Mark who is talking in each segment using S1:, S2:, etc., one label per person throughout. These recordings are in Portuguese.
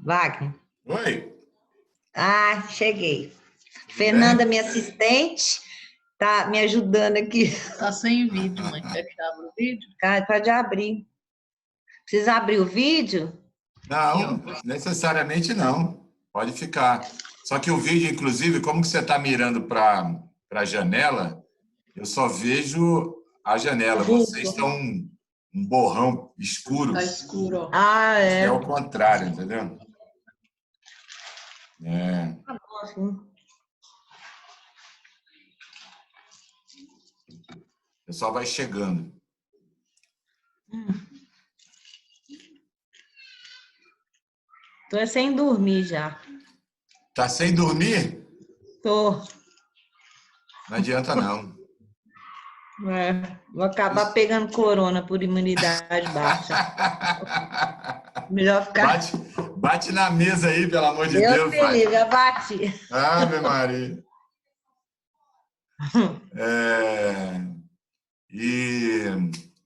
S1: Wagner.
S2: Oi,
S1: Ah, cheguei.
S2: tudo
S1: Fernanda,
S2: bem?
S1: minha assistente, tá me ajudando aqui.
S3: Tá sem vídeo, mãe. Quer que abra o vídeo?
S1: Cara, pode abrir. Precisa abrir o vídeo?
S2: Não, necessariamente não. Pode ficar. Só que o vídeo, inclusive, como que você está mirando para a janela, eu só vejo a janela. Vocês
S1: Vulto.
S2: estão um borrão escuro.
S3: Tá escuro, ó.
S1: Ah,
S2: Aqui é
S1: é.
S2: o contrário, entendeu? É.
S1: Tá bom, assim.
S2: O pessoal vai chegando.
S1: Tô sem dormir já.
S2: Tá sem dormir?
S1: Tô.
S2: Não adianta, não.
S1: Vou acabar pegando corona por imunidade baixa. Melhor ficar.
S2: Bate na mesa aí, pelo amor de
S1: Deus
S2: Deus,
S1: me
S2: vai.
S1: livre, já bati.
S2: Ave Maria.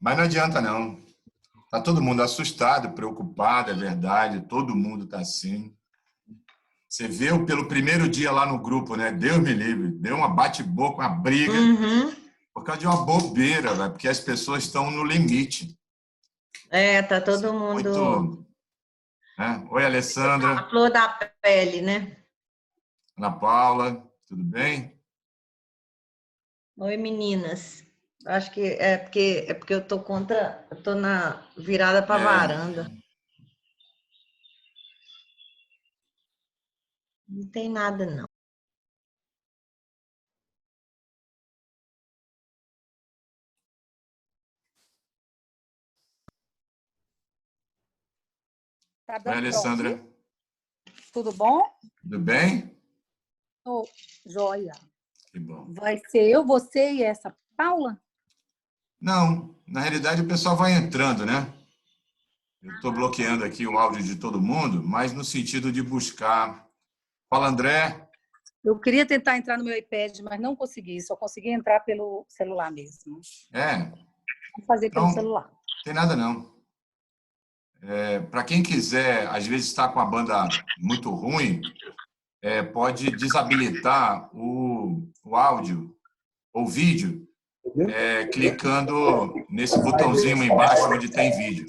S2: Mas não adianta, não. Tá todo mundo assustado, preocupado, é verdade. Todo mundo tá assim. Você viu pelo primeiro dia lá no grupo, né? Deus me livre. Deu uma bate-boca, uma briga, por causa de uma bobeira, velho, porque as pessoas estão no limite.
S1: Tá todo mundo.
S2: Muito. Né? Oi, Alessandra.
S1: A flor da pele, né?
S2: Ana Paula, tudo bem?
S1: Oi, meninas. Acho que é porque eu tô contra, eu tô na virada para varanda. Não tem nada não.
S4: Tá
S2: Oi,
S4: dando
S2: Alessandra.
S4: pra ouvir? Tudo bom?
S2: Tudo bem?
S4: Tô joia.
S2: Que bom.
S4: Vai ser eu, você e essa Paula?
S2: Não, na realidade o pessoal vai entrando, né? Eu estou bloqueando aqui o áudio de todo mundo, mas no sentido de buscar. Fala, André.
S4: Eu queria tentar entrar no meu iPad, mas não consegui. Só consegui entrar pelo celular mesmo. Vou fazer pelo
S2: Então,
S4: celular.
S2: não tem nada não. Para quem quiser, às vezes está com a banda muito ruim, pode desabilitar o áudio ou vídeo, clicando nesse botãozinho embaixo onde tem vídeo.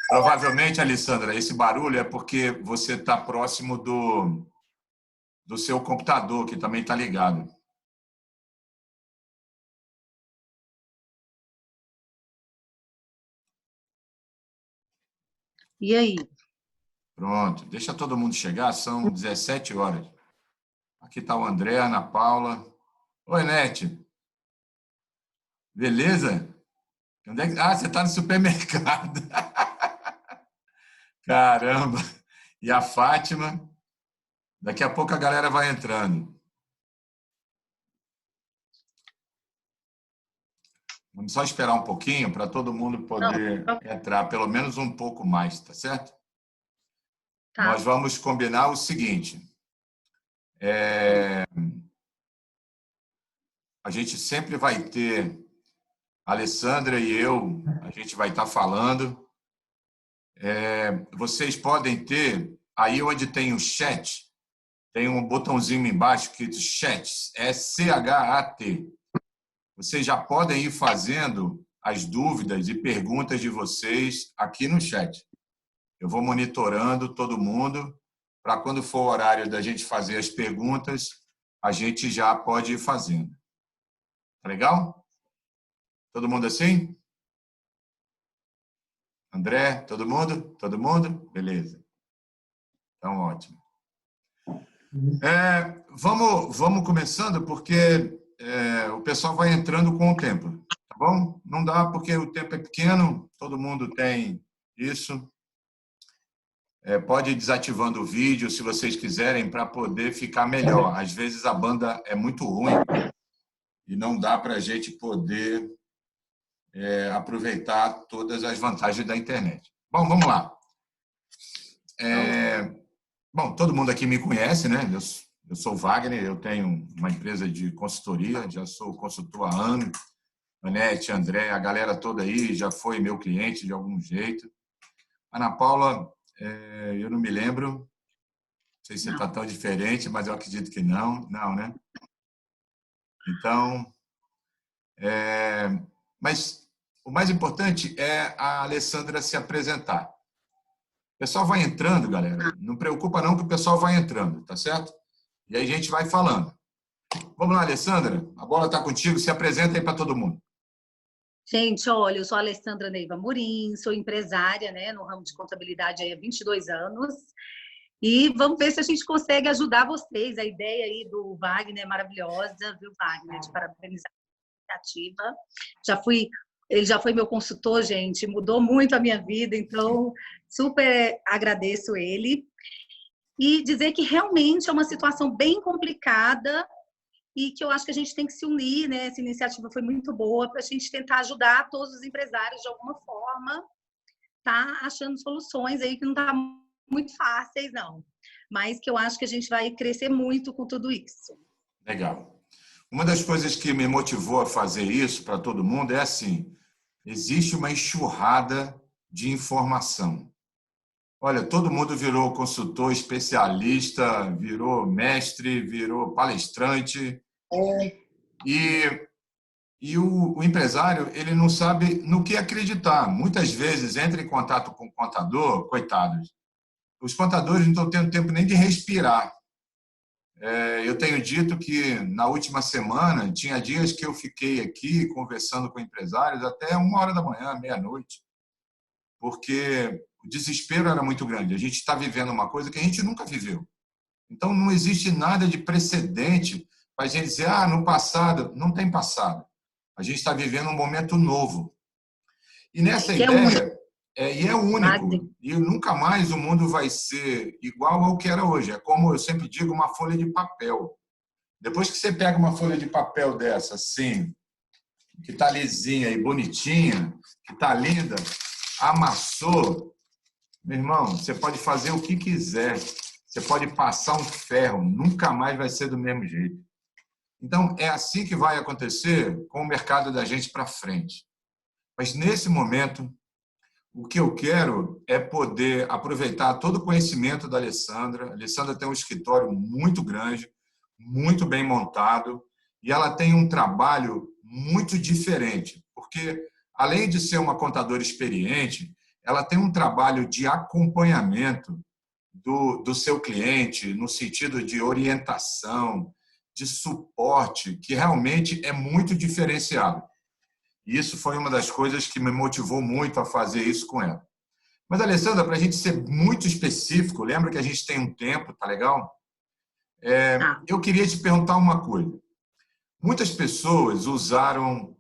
S2: Provavelmente, Alessandra, esse barulho é porque você está próximo do seu computador, que também está ligado.
S4: E aí?
S2: Pronto, deixa todo mundo chegar, são 17 horas. Aqui está o André, a Ana Paula. Oi, Nete. Beleza? Onde é que... Ah, você está no supermercado. Caramba! E a Fátima? Daqui a pouco a galera vai entrando. Vamos só esperar um pouquinho para todo mundo poder entrar, pelo menos um pouco mais, tá certo?
S1: Tá.
S2: Nós vamos combinar o seguinte. A gente sempre vai ter, a Alessandra e eu, a gente vai estar falando. Vocês podem ter, aí onde tem o chat, tem um botãozinho embaixo que diz chat, CHAT. Vocês já podem ir fazendo as dúvidas e perguntas de vocês aqui no chat. Eu vou monitorando todo mundo para quando for o horário da gente fazer as perguntas, a gente já pode ir fazendo. Tá legal? Todo mundo assim? André, todo mundo? Todo mundo? Beleza. Então, ótimo. Vamos começando, porque o pessoal vai entrando com o tempo, tá bom? Não dá porque o tempo é pequeno, todo mundo tem isso. Pode ir desativando o vídeo, se vocês quiserem, para poder ficar melhor. Às vezes a banda é muito ruim e não dá para a gente poder aproveitar todas as vantagens da internet. Bom, vamos lá. Bom, todo mundo aqui me conhece, né? Eu sou o Wagner, eu tenho uma empresa de consultoria, já sou consultor há anos. Anete, André, a galera toda aí já foi meu cliente de algum jeito. Ana Paula, eu não me lembro. Não sei se você está tão diferente, mas eu acredito que não. Não, né? Então, mas o mais importante é a Alessandra se apresentar. O pessoal vai entrando, galera. Não preocupa não que o pessoal vai entrando, tá certo? E aí a gente vai falando. Vamos lá, Alessandra. A bola está contigo. Se apresenta aí para todo mundo.
S4: Gente, olha, eu sou a Alessandra Neiva Morim, sou empresária, né, no ramo de contabilidade aí há 22 anos. E vamos ver se a gente consegue ajudar vocês. A ideia aí do Wagner é maravilhosa, viu, Wagner? De parabenizar a iniciativa. Ele já foi meu consultor, gente, mudou muito a minha vida, então super agradeço ele. E dizer que realmente é uma situação bem complicada e que eu acho que a gente tem que se unir, né? Essa iniciativa foi muito boa para a gente tentar ajudar todos os empresários de alguma forma, tá achando soluções aí que não tá muito fáceis, não. Mas que eu acho que a gente vai crescer muito com tudo isso.
S2: Legal. Uma das coisas que me motivou a fazer isso para todo mundo é assim, existe uma enxurrada de informação. Olha, todo mundo virou consultor especialista, virou mestre, virou palestrante. E o empresário, ele não sabe no que acreditar. Muitas vezes entra em contato com o contador, coitados. Os contadores não estão tendo tempo nem de respirar. Eu tenho dito que na última semana tinha dias que eu fiquei aqui conversando com empresários até 1h da manhã, meia-noite, porque o desespero era muito grande. A gente está vivendo uma coisa que a gente nunca viveu. Então, não existe nada de precedente para a gente dizer, no passado. Não tem passado. A gente está vivendo um momento novo. E nessa ideia, e é único, e nunca mais o mundo vai ser igual ao que era hoje. É como eu sempre digo, uma folha de papel. Depois que você pega uma folha de papel dessa, assim, que está lisinha e bonitinha, que está linda, amassou, meu irmão, você pode fazer o que quiser. Você pode passar um ferro, nunca mais vai ser do mesmo jeito. Então, é assim que vai acontecer com o mercado da gente para frente. Mas, nesse momento, o que eu quero é poder aproveitar todo o conhecimento da Alessandra. A Alessandra tem um escritório muito grande, muito bem montado, e ela tem um trabalho muito diferente, porque, além de ser uma contadora experiente, ela tem um trabalho de acompanhamento do seu cliente, no sentido de orientação, de suporte, que realmente é muito diferenciado. E isso foi uma das coisas que me motivou muito a fazer isso com ela. Mas, Alessandra, para a gente ser muito específico, lembra que a gente tem um tempo, tá legal? Eu queria te perguntar uma coisa. Muitas pessoas usaram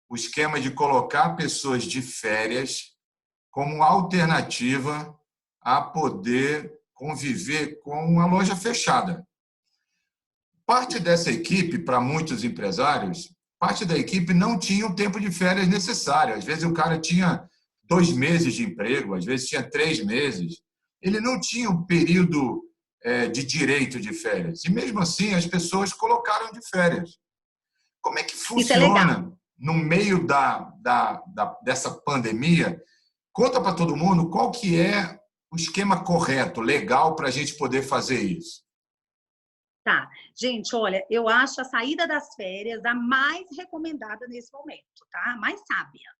S2: o esquema de colocar pessoas de férias como alternativa a poder conviver com a loja fechada. Parte dessa equipe, para muitos empresários, parte da equipe não tinha o tempo de férias necessário. Às vezes o cara tinha 2 meses de emprego, às vezes tinha 3 meses. Ele não tinha um período de direito de férias. E mesmo assim as pessoas colocaram de férias. Como é que funciona no meio dessa pandemia? Conta para todo mundo qual que é o esquema correto, legal, para a gente poder fazer isso.
S4: Tá. Gente, olha, eu acho a saída das férias a mais recomendada nesse momento, tá? A mais sábia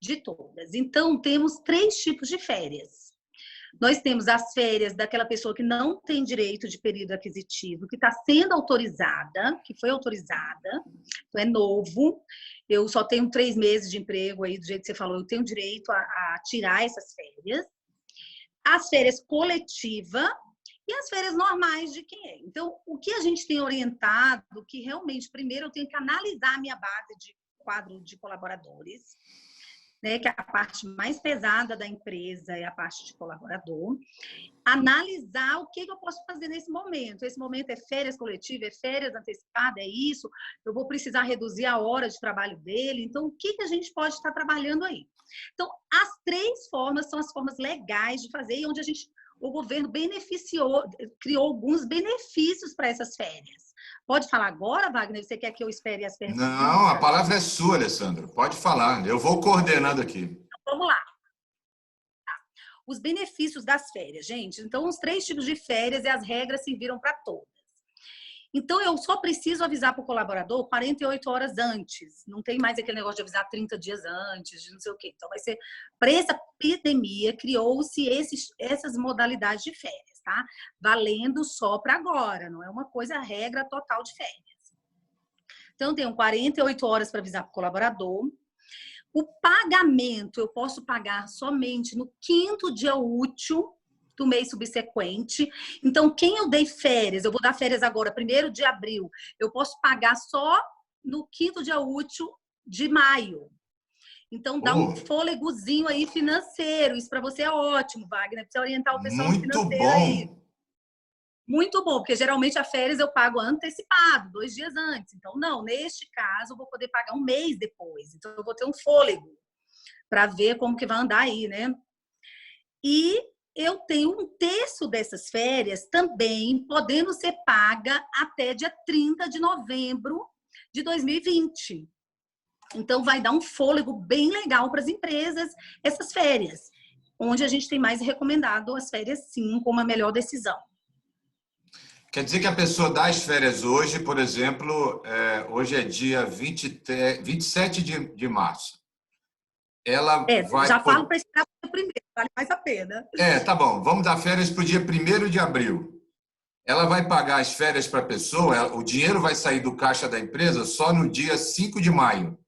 S4: de todas. Então, temos 3 tipos de férias. Nós temos as férias daquela pessoa que não tem direito de período aquisitivo, que está sendo autorizada, que foi autorizada, então é novo. Eu só tenho 3 meses de emprego aí, do jeito que você falou, eu tenho direito a tirar essas férias. As férias coletivas e as férias normais de quem é. Então, o que a gente tem orientado, que realmente, primeiro, eu tenho que analisar a minha base de quadro de colaboradores, né, que é a parte mais pesada da empresa, é a parte de colaborador. Analisar o que eu posso fazer nesse momento. Esse momento é férias coletivas, é férias antecipadas, é isso. Eu vou precisar reduzir a hora de trabalho dele. Então, o que a gente pode estar trabalhando aí? Então, as 3 formas são as formas legais de fazer e onde o governo criou alguns benefícios para essas férias. Pode falar agora, Wagner? Você quer que eu espere as perguntas?
S2: Não, a palavra é sua, Alessandra. Pode falar. Eu vou coordenando aqui.
S4: Então, vamos lá. os benefícios das férias, gente. Então, os 3 tipos de férias e as regras serviram para todas. Então, eu só preciso avisar para o colaborador 48 horas antes. Não tem mais aquele negócio de avisar 30 dias antes, de não sei o quê. Então, vai ser... Para essa pandemia, criou-se essas modalidades de férias, tá? Valendo só para agora. Não é uma coisa, regra total de férias. Então, eu tenho 48 horas para avisar para o colaborador. O pagamento, eu posso pagar somente no 5º dia útil do mês subsequente. Então, quem eu dei férias, eu vou dar férias agora, 1º de abril, eu posso pagar só no 5º dia útil de maio. Então, dá um fôlegozinho aí financeiro. Isso para você é ótimo, Wagner. Precisa orientar o pessoal financeiro aí. Muito bom, porque geralmente a férias eu pago antecipado, 2 dias antes. Então, não, neste caso, eu vou poder pagar um mês depois. Então, eu vou ter um fôlego para ver como que vai andar aí, né? E eu tenho 1/3 dessas férias também podendo ser paga até dia 30 de novembro de 2020. Então, vai dar um fôlego bem legal para as empresas essas férias, onde a gente tem mais recomendado as férias, sim, como a melhor decisão.
S2: Quer dizer que a pessoa dá as férias hoje, por exemplo, hoje é dia 27 de março. Ela vai...
S4: Já falo para esperar o primeiro, vale mais a pena.
S2: Tá bom. Vamos dar férias para o dia 1º de abril. Ela vai pagar as férias para a pessoa, o dinheiro vai sair do caixa da empresa só no dia 5 de maio.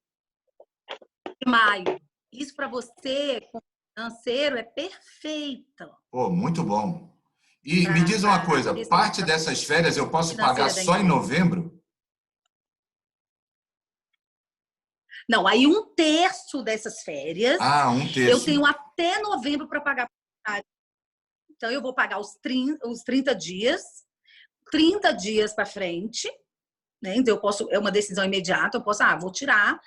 S4: Maio. Isso para você, como financeiro, é perfeito.
S2: Pô, muito bom. E me diz uma coisa, parte dessas férias eu posso pagar só em novembro?
S4: Não, aí 1/3 dessas férias.
S2: 1/3.
S4: Eu tenho até novembro para pagar. Então, eu vou pagar os 30 dias, 30 dias para frente, né? Então, eu posso, é uma decisão imediata, eu posso, vou tirar,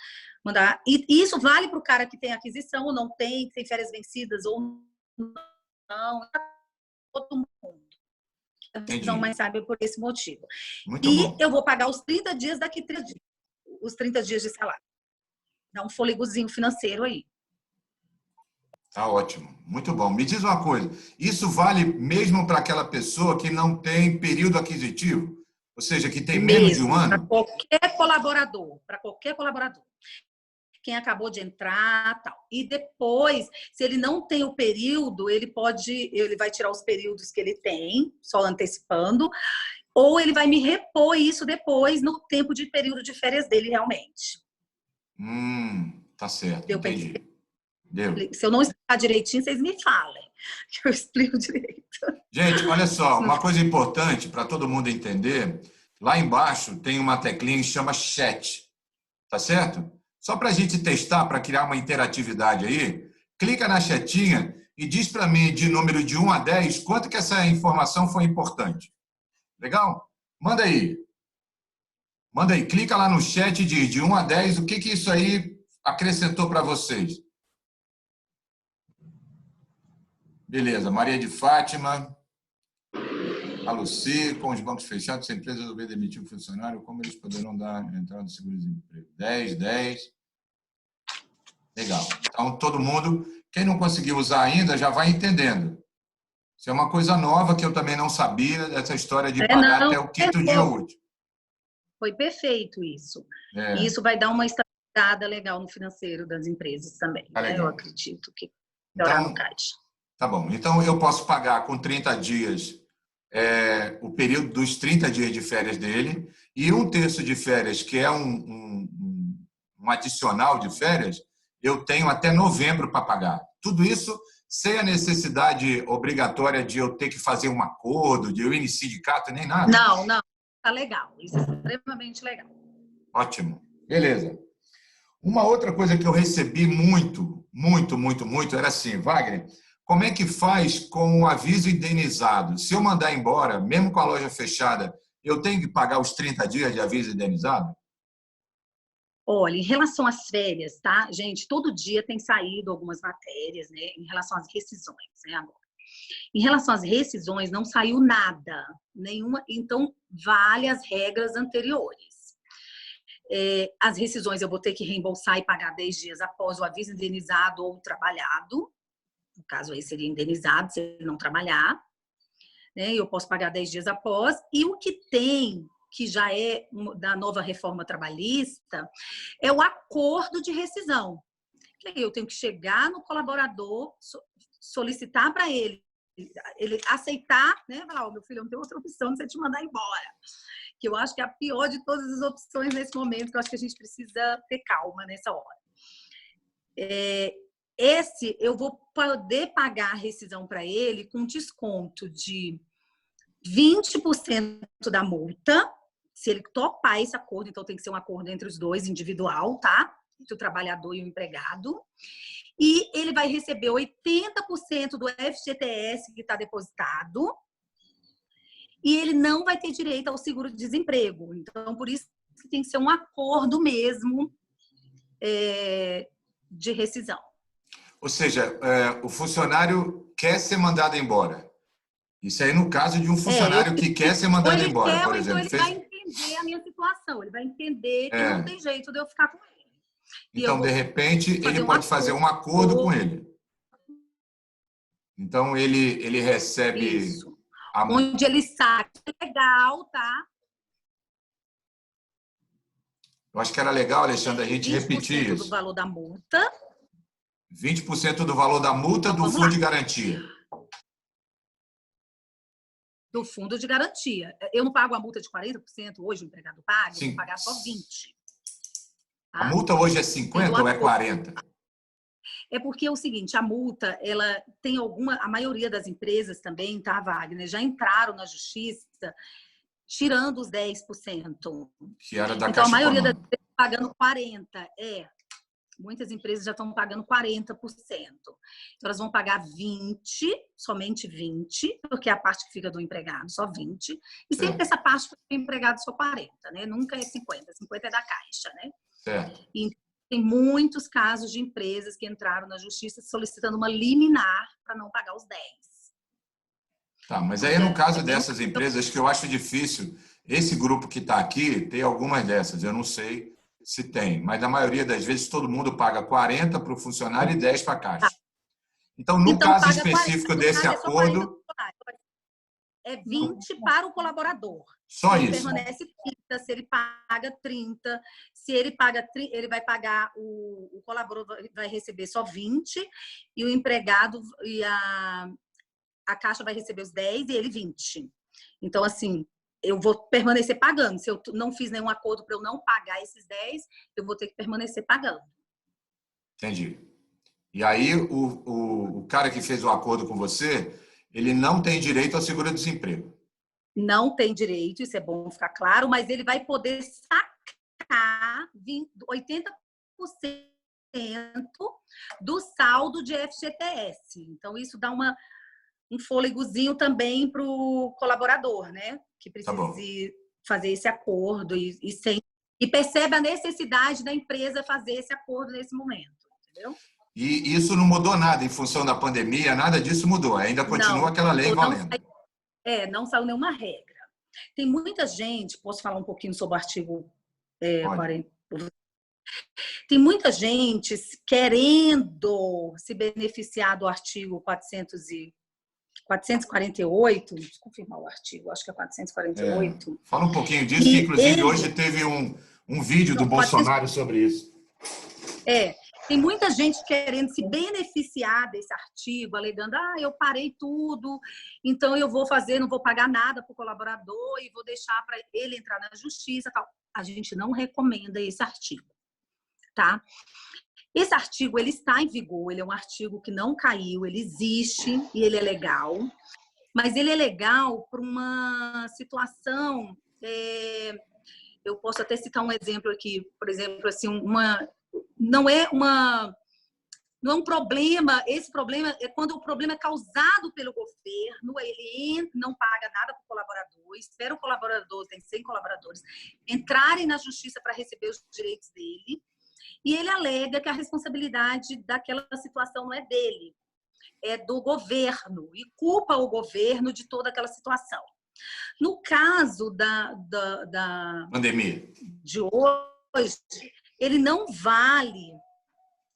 S4: mandar. E isso vale para o cara que tem aquisição ou não tem, que tem férias vencidas ou não, todo mundo. A decisão mais sábia por esse motivo.
S2: Muito bom.
S4: Eu vou pagar os 30 dias daqui 30 dias. Os 30 dias de salário. Dá um fôlegozinho financeiro aí.
S2: Tá ótimo. Muito bom. Me diz uma coisa, isso vale mesmo para aquela pessoa que não tem período aquisitivo? Ou seja, que tem menos de um ano?
S4: Para qualquer colaborador. Para qualquer colaborador. Quem acabou de entrar, tal. E depois, se ele não tem o período, ele vai tirar os períodos que ele tem, só antecipando, ou ele vai me repor isso depois no tempo de período de férias dele realmente.
S2: Tá certo. Entendi. Deu.
S4: Se eu não explicar direitinho, vocês me falem, que eu explico direito.
S2: Gente, olha só, uma coisa importante para todo mundo entender, lá embaixo tem uma teclinha que chama chat, tá certo? Só para a gente testar, para criar uma interatividade aí, clica na chatinha e diz para mim, de número de 1 a 10, quanto que essa informação foi importante. Legal? Manda aí. Manda aí, clica lá no chat e diz de 1 a 10, o que isso aí acrescentou para vocês. Beleza, Maria de Fátima, a Luci, com os bancos fechados, se a empresa resolver demitir um funcionário, como eles poderão dar entrada de seguro-desemprego? 10. Legal. Então, todo mundo, quem não conseguiu usar ainda, já vai entendendo. Isso é uma coisa nova que eu também não sabia, dessa história de pagar até o 5º dia útil.
S4: Foi perfeito isso. E isso vai dar uma estabilidade legal no financeiro das empresas também. Né? Eu acredito que melhorar no caixa.
S2: Tá bom. Então, eu posso pagar com 30 dias o período dos 30 dias de férias dele e 1/3 de férias, que é um adicional de férias, eu tenho até novembro para pagar. Tudo isso sem a necessidade obrigatória de eu ter que fazer um acordo, de eu ir em sindicato, nem nada.
S4: Não. Tá legal. Isso é extremamente legal.
S2: Ótimo. Beleza. Uma outra coisa que eu recebi muito, era assim, Wagner, como é que faz com o aviso indenizado? Se eu mandar embora, mesmo com a loja fechada, eu tenho que pagar os 30 dias de aviso indenizado?
S4: Olha, em relação às férias, tá? Gente, todo dia tem saído algumas matérias, né? Em relação às rescisões, né? Agora. Em relação às rescisões, não saiu nada, nenhuma. Então, vale as regras anteriores. As rescisões eu vou ter que reembolsar e pagar 10 dias após o aviso indenizado ou trabalhado. caso aí seria indenizado se ele não trabalhar, né? Eu posso pagar 10 dias após. E o que tem, que já é da nova reforma trabalhista, é o acordo de rescisão. Eu tenho que chegar no colaborador, solicitar para ele aceitar, né? Falar, meu filho, não tem outra opção de você te mandar embora. Que eu acho que é a pior de todas as opções nesse momento, que eu acho que a gente precisa ter calma nessa hora. Esse, eu vou poder pagar a rescisão para ele com desconto de 20% da multa, se ele topar esse acordo, então tem que ser um acordo entre os dois, individual, tá? Entre o trabalhador e o empregado. E ele vai receber 80% do FGTS que está depositado e ele não vai ter direito ao seguro-desemprego. Então, por isso que tem que ser um acordo mesmo de rescisão.
S2: Ou seja, o funcionário quer ser mandado embora. Isso aí no caso de um funcionário que quer ser mandado embora, por exemplo.
S4: Então ele vai entender a minha situação, ele vai entender que não tem jeito de eu ficar com ele.
S2: Então, de repente, ele pode fazer um acordo com ele. Então, ele recebe...
S4: Isso. Onde ele sabe que é legal, tá?
S2: Eu acho que era legal, Alexandre, a gente repetir isso.
S4: 20% do valor da multa.
S2: 20% do valor da multa do fundo de garantia.
S4: Do fundo de garantia. Eu não pago a multa de 40%, hoje o empregado paga,
S2: Sim.
S4: eu vou pagar só 20%. Tá?
S2: A multa hoje é 50% ou é 40%?
S4: É porque é o seguinte, a multa, ela tem a maioria das empresas também, tá, Wagner, já entraram na justiça tirando os 10%.
S2: Que era da
S4: então,
S2: Caixa
S4: a maioria das
S2: Econômica.
S4: empresas pagando 40%. Muitas empresas já estão pagando 40%. Então, elas vão pagar 20%, somente 20%, porque é a parte que fica do empregado, só 20%. E sempre essa parte do empregado só 40%, né? Nunca é 50%. 50% é da Caixa, né?
S2: Certo.
S4: E tem muitos casos de empresas que entraram na justiça solicitando uma liminar para não pagar os 10%.
S2: Tá, mas aí no caso dessas empresas, que eu acho difícil, esse grupo que está aqui, tem algumas dessas, eu não sei se tem, mas na maioria das vezes todo mundo paga 40% para o funcionário e 10% para a Caixa. Então, no caso específico 40, desse acordo...
S4: É 20% para o colaborador.
S2: Só
S4: ele
S2: isso.
S4: Permanece 30%, se ele paga 30%, se ele paga, ele vai pagar, o colaborador vai receber só 20%, e o empregado e a Caixa vai receber os 10% e ele 20%. Então, assim, eu vou permanecer pagando. Se eu não fiz nenhum acordo para eu não pagar esses 10%, eu vou ter que permanecer pagando.
S2: Entendi. E aí, o cara que fez o acordo com você, ele não tem direito ao seguro-desemprego.
S4: Não tem direito, isso é bom ficar claro, mas ele vai poder sacar 80% do saldo de FGTS. Então, isso dá um fôlegozinho também para o colaborador, né? Que precise fazer esse acordo e percebe a necessidade da empresa fazer esse acordo nesse momento, entendeu?
S2: E isso não mudou nada em função da pandemia, nada disso mudou. Ainda continua aquela lei valendo.
S4: Não saiu nenhuma regra. Tem muita gente, posso falar um pouquinho sobre o artigo 40? Tem muita gente querendo se beneficiar do artigo 448, deixa eu confirmar o artigo, acho que é 448.
S2: Fala um pouquinho disso, que inclusive hoje teve um vídeo do Bolsonaro sobre isso.
S4: Tem muita gente querendo se beneficiar desse artigo, alegando, eu parei tudo, então eu vou fazer, não vou pagar nada para o colaborador e vou deixar para ele entrar na justiça, tal. A gente não recomenda esse artigo, tá? Esse artigo, ele está em vigor, ele é um artigo que não caiu, ele existe e ele é legal, mas ele é legal para uma situação, eu posso até citar um exemplo aqui, por exemplo, assim, não é um problema, esse problema é quando o problema é causado pelo governo, ele não paga nada para o colaborador, espera o colaborador, tem 100 colaboradores, entrarem na justiça para receber os direitos dele, e ele alega que a responsabilidade daquela situação não é dele, é do governo, e culpa o governo de toda aquela situação. No caso da
S2: pandemia
S4: de hoje, ele não vale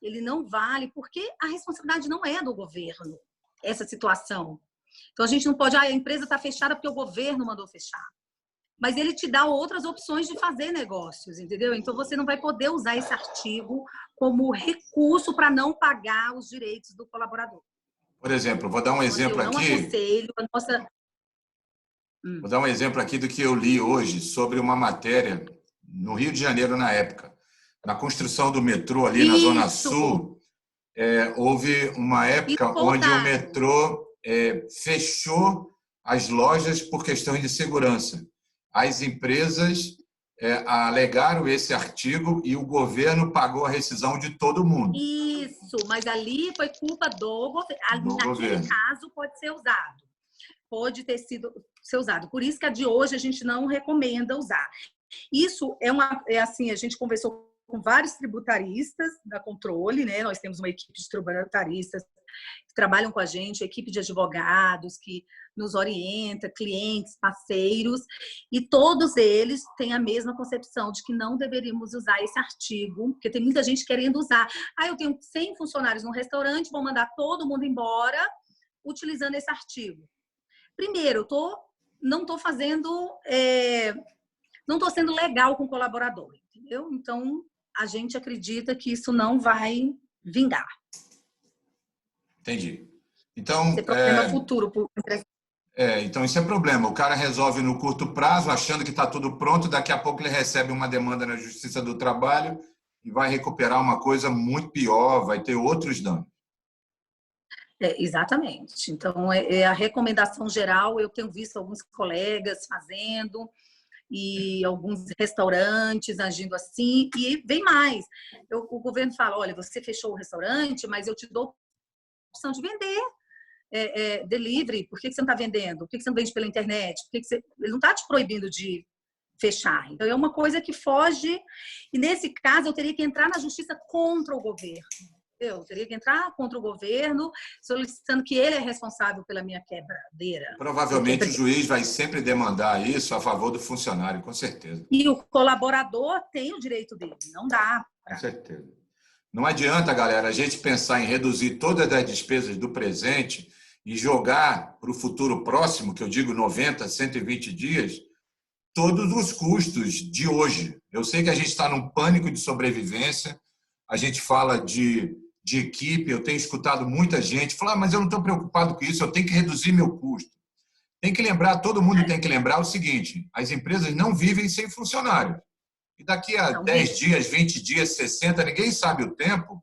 S4: ele não vale, porque a responsabilidade não é do governo, essa situação. Então, a gente não pode, a empresa está fechada porque o governo mandou fechar. Mas ele te dá outras opções de fazer negócios, entendeu? Então, você não vai poder usar esse artigo como recurso para não pagar os direitos do colaborador.
S2: Por exemplo, vou dar um exemplo
S4: Eu não
S2: aqui.
S4: aconselho a nossa...
S2: Vou dar um exemplo aqui do que eu li hoje sobre uma matéria no Rio de Janeiro, na época. Na construção do metrô ali na Zona Sul, houve uma época onde o metrô fechou as lojas por questões de segurança. As empresas alegaram esse artigo e o governo pagou a rescisão de todo mundo.
S4: Isso, mas ali foi culpa do governo. Naquele caso, pode ser usado. Pode ter sido ser usado. Por isso que a de hoje a gente não recomenda usar. Isso assim, a gente conversou com vários tributaristas da Controle, né? Nós temos uma equipe de tributaristas que trabalham com a gente, equipe de advogados que nos orienta, clientes, parceiros, e todos eles têm a mesma concepção de que não deveríamos usar esse artigo, porque tem muita gente querendo usar. Eu tenho 100 funcionários no restaurante, vou mandar todo mundo embora utilizando esse artigo. Primeiro, não estou sendo legal com o colaborador, entendeu? Então, a gente acredita que isso não vai vingar.
S2: Entendi. Então,
S4: esse é problema futuro.
S2: Então, isso é problema. O cara resolve no curto prazo, achando que está tudo pronto, daqui a pouco ele recebe uma demanda na Justiça do Trabalho e vai recuperar uma coisa muito pior, vai ter outros danos.
S4: Exatamente. Então, a recomendação geral, eu tenho visto alguns colegas fazendo e alguns restaurantes agindo assim, e vem mais. O governo fala, olha, você fechou o restaurante, mas eu te dou a opção de vender delivery. Por que você não está vendendo? Por que você não vende pela internet? Ele não está te proibindo de fechar. Então, é uma coisa que foge, e nesse caso eu teria que entrar na justiça contra o governo. Eu teria que entrar contra o governo, solicitando que ele é responsável pela minha quebradeira.
S2: Provavelmente o juiz vai sempre demandar isso a favor do funcionário, com certeza.
S4: E o colaborador tem o direito dele, não dá.
S2: Com certeza. Não adianta, galera, a gente pensar em reduzir todas as despesas do presente e jogar para o futuro próximo, que eu digo 90, 120 dias, todos os custos de hoje. Eu sei que a gente está num pânico de sobrevivência, a gente fala de equipe, eu tenho escutado muita gente falar, mas eu não estou preocupado com isso, eu tenho que reduzir meu custo. Tem que lembrar, todo mundo tem que lembrar o seguinte, as empresas não vivem sem funcionários. E daqui a 10 dias, 20 dias, 60, ninguém sabe o tempo,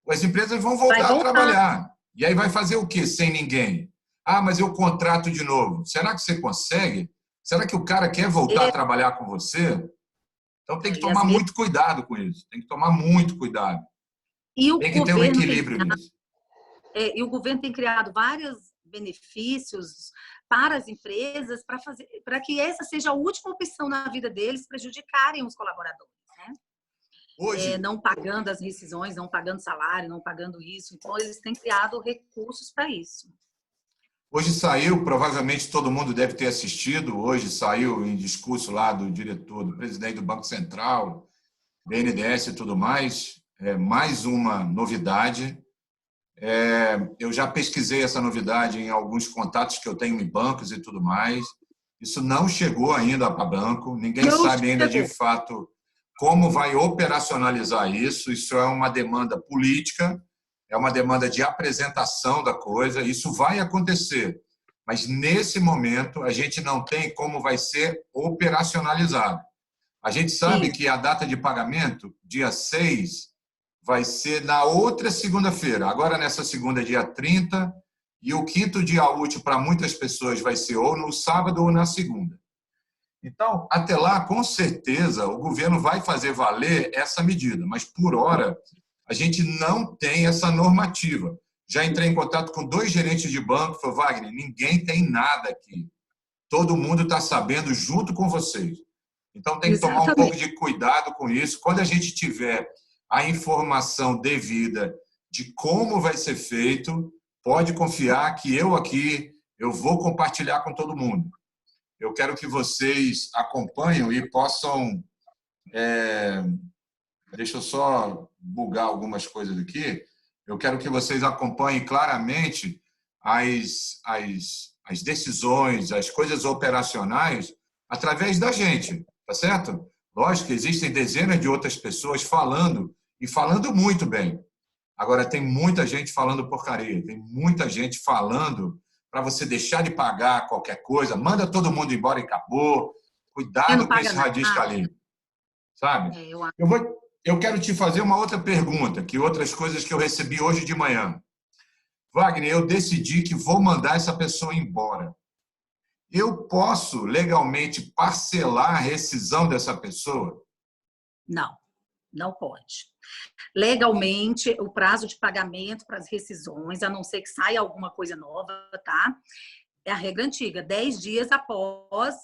S2: as empresas vão voltar a trabalhar. E aí vai fazer o quê sem ninguém? Mas eu contrato de novo. Será que você consegue? Será que o cara quer voltar a trabalhar com você? Então tem que tomar muito cuidado com isso. Tem que tomar muito cuidado. Tem que ter um equilíbrio nisso.
S4: E o governo tem criado vários benefícios para as empresas para que essa seja a última opção na vida deles, prejudicarem os colaboradores, né?
S2: Hoje,
S4: não pagando as rescisões, não pagando salário, não pagando isso. Então, eles têm criado recursos para isso.
S2: Hoje saiu, provavelmente todo mundo deve ter assistido, hoje saiu em discurso lá do diretor, do presidente do Banco Central, BNDES e tudo mais, mais uma novidade. Eu já pesquisei essa novidade em alguns contatos que eu tenho em bancos e tudo mais. Isso não chegou ainda para banco, ninguém sabe ainda de fato como vai operacionalizar isso. Isso é uma demanda política, é uma demanda de apresentação da coisa, isso vai acontecer. Mas, nesse momento, a gente não tem como vai ser operacionalizado. A gente sabe que a data de pagamento, dia 6, vai ser na outra segunda-feira. Agora, nessa segunda, dia 30, e o quinto dia útil para muitas pessoas vai ser ou no sábado ou na segunda. Então, até lá, com certeza, o governo vai fazer valer essa medida, mas, por hora, a gente não tem essa normativa. Já entrei em contato com 2 gerentes de banco, falei, Wagner, ninguém tem nada aqui. Todo mundo está sabendo junto com vocês. Então, tem que tomar um pouco de cuidado com isso. Quando a gente tiver a informação devida de como vai ser feito, pode confiar que eu vou compartilhar com todo mundo. Eu quero que vocês acompanhem e possam Deixa eu só bugar algumas coisas aqui. Eu quero que vocês acompanhem claramente as decisões, as coisas operacionais através da gente, tá certo? Lógico que existem dezenas de outras pessoas falando e falando muito bem. Agora, tem muita gente falando porcaria, tem muita gente falando para você deixar de pagar qualquer coisa, manda todo mundo embora e acabou. Cuidado com esse radicalismo, sabe? Eu quero te fazer uma outra pergunta, que outras coisas que eu recebi hoje de manhã. Wagner, eu decidi que vou mandar essa pessoa embora. Eu posso legalmente parcelar a rescisão dessa pessoa?
S4: Não, não pode. Legalmente, o prazo de pagamento para as rescisões, a não ser que saia alguma coisa nova, tá? É a regra antiga, 10 dias após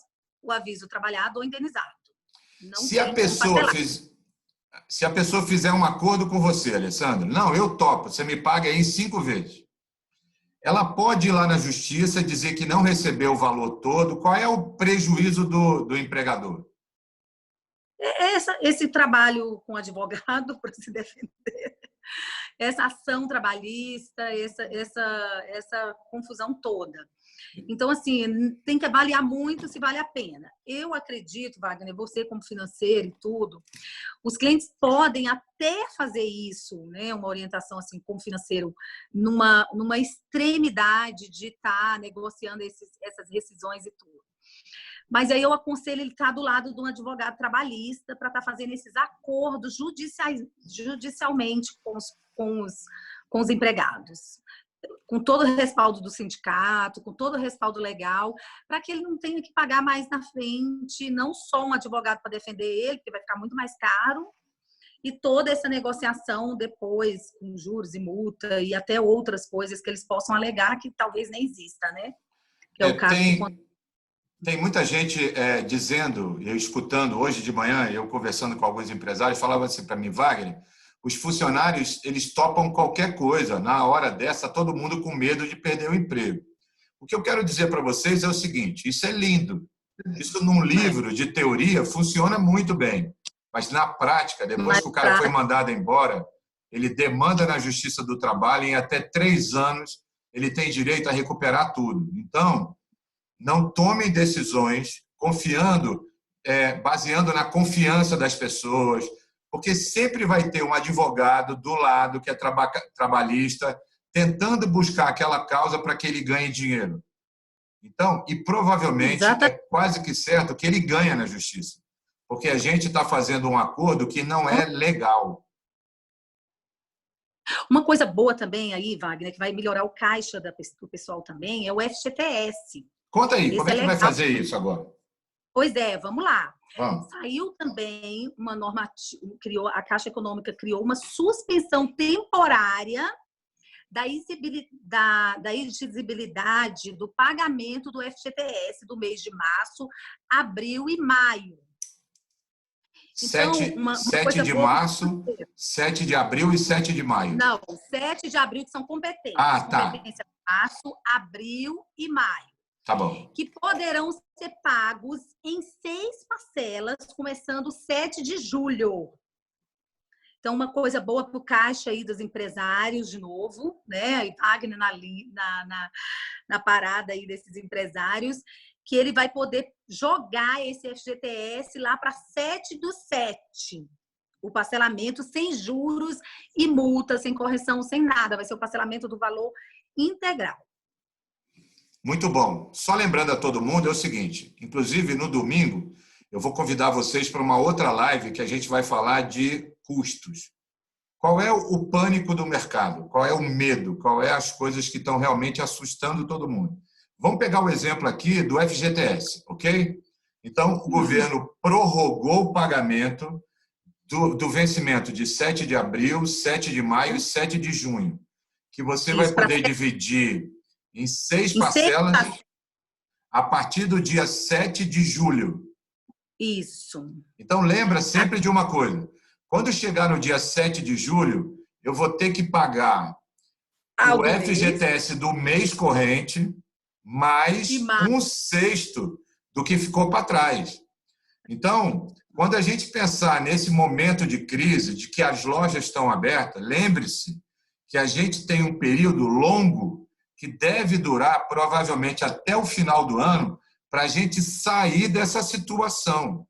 S4: o aviso trabalhado ou indenizado.
S2: Se a pessoa fizer um acordo com você, Alessandra, não, eu topo, você me paga aí 5 vezes. Ela pode ir lá na justiça dizer que não recebeu o valor todo. Qual é o prejuízo do empregador?
S4: Esse trabalho com advogado para se defender, essa ação trabalhista, essa confusão toda. Então, assim, tem que avaliar muito se vale a pena. Eu acredito, Wagner, você como financeiro e tudo, os clientes podem até fazer isso, né? Uma orientação assim como financeiro, numa extremidade de estar negociando essas rescisões e tudo. Mas aí eu aconselho ele estar do lado de um advogado trabalhista para estar fazendo esses acordos judicialmente com os empregados. Com todo o respaldo do sindicato, com todo o respaldo legal, para que ele não tenha que pagar mais na frente, não só um advogado para defender ele, porque vai ficar muito mais caro, e toda essa negociação depois, com juros e multa, e até outras coisas que eles possam alegar que talvez nem exista, né? Que é o caso
S2: Tem muita gente dizendo, eu escutando hoje de manhã, eu conversando com alguns empresários, falavam assim para mim, Wagner, os funcionários, eles topam qualquer coisa. Na hora dessa, todo mundo com medo de perder o emprego. O que eu quero dizer para vocês é o seguinte, isso é lindo. Isso num livro de teoria funciona muito bem. Mas na prática, depois que o cara foi mandado embora, ele demanda na Justiça do Trabalho, em até 3 anos, ele tem direito a recuperar tudo. Então, não tomem decisões baseando na confiança das pessoas, porque sempre vai ter um advogado do lado que é trabalhista tentando buscar aquela causa para que ele ganhe dinheiro. Então, e provavelmente é quase que certo que ele ganha na justiça, porque a gente está fazendo um acordo que não é legal.
S4: Uma coisa boa também aí, Wagner, que vai melhorar o caixa do pessoal também, é o FGTS.
S2: Conta aí, como é que vai fazer isso agora?
S4: Pois é, vamos lá.
S2: Vamos.
S4: Saiu também uma normativa, a Caixa Econômica criou uma suspensão temporária da exigibilidade do pagamento do FGTS do mês de março, abril e maio.
S2: Então, 7 de março, 7 de abril e 7 de maio.
S4: Não, 7 de abril que são competências.
S2: Ah, tá.
S4: Competência março, abril e maio.
S2: Tá bom.
S4: Que poderão ser pagos em 6 parcelas, começando 7 de julho. Então, uma coisa boa para o caixa aí dos empresários, de novo, né? E Wagner na parada aí desses empresários, que ele vai poder jogar esse FGTS lá para 7/7. O parcelamento sem juros e multa, sem correção, sem nada. Vai ser o parcelamento do valor integral.
S2: Muito bom. Só lembrando a todo mundo é o seguinte, inclusive no domingo eu vou convidar vocês para uma outra live que a gente vai falar de custos. Qual é o pânico do mercado? Qual é o medo? Qual é as coisas que estão realmente assustando todo mundo? Vamos pegar o exemplo aqui do FGTS, ok? Então, o governo prorrogou o pagamento do vencimento de 7 de abril, 7 de maio e 7 de junho, que você vai poder dividir em 6 parcelas a partir do dia 7 de julho.
S4: Isso.
S2: Então, lembra sempre de uma coisa. Quando chegar no dia 7 de julho, eu vou ter que pagar o FGTS do mês corrente mais 1/6 do que ficou para trás. Então, Quando a gente pensar nesse momento de crise, de que as lojas estão abertas, lembre-se que a gente tem um período longo que deve durar provavelmente até o final do ano para a gente sair dessa situação.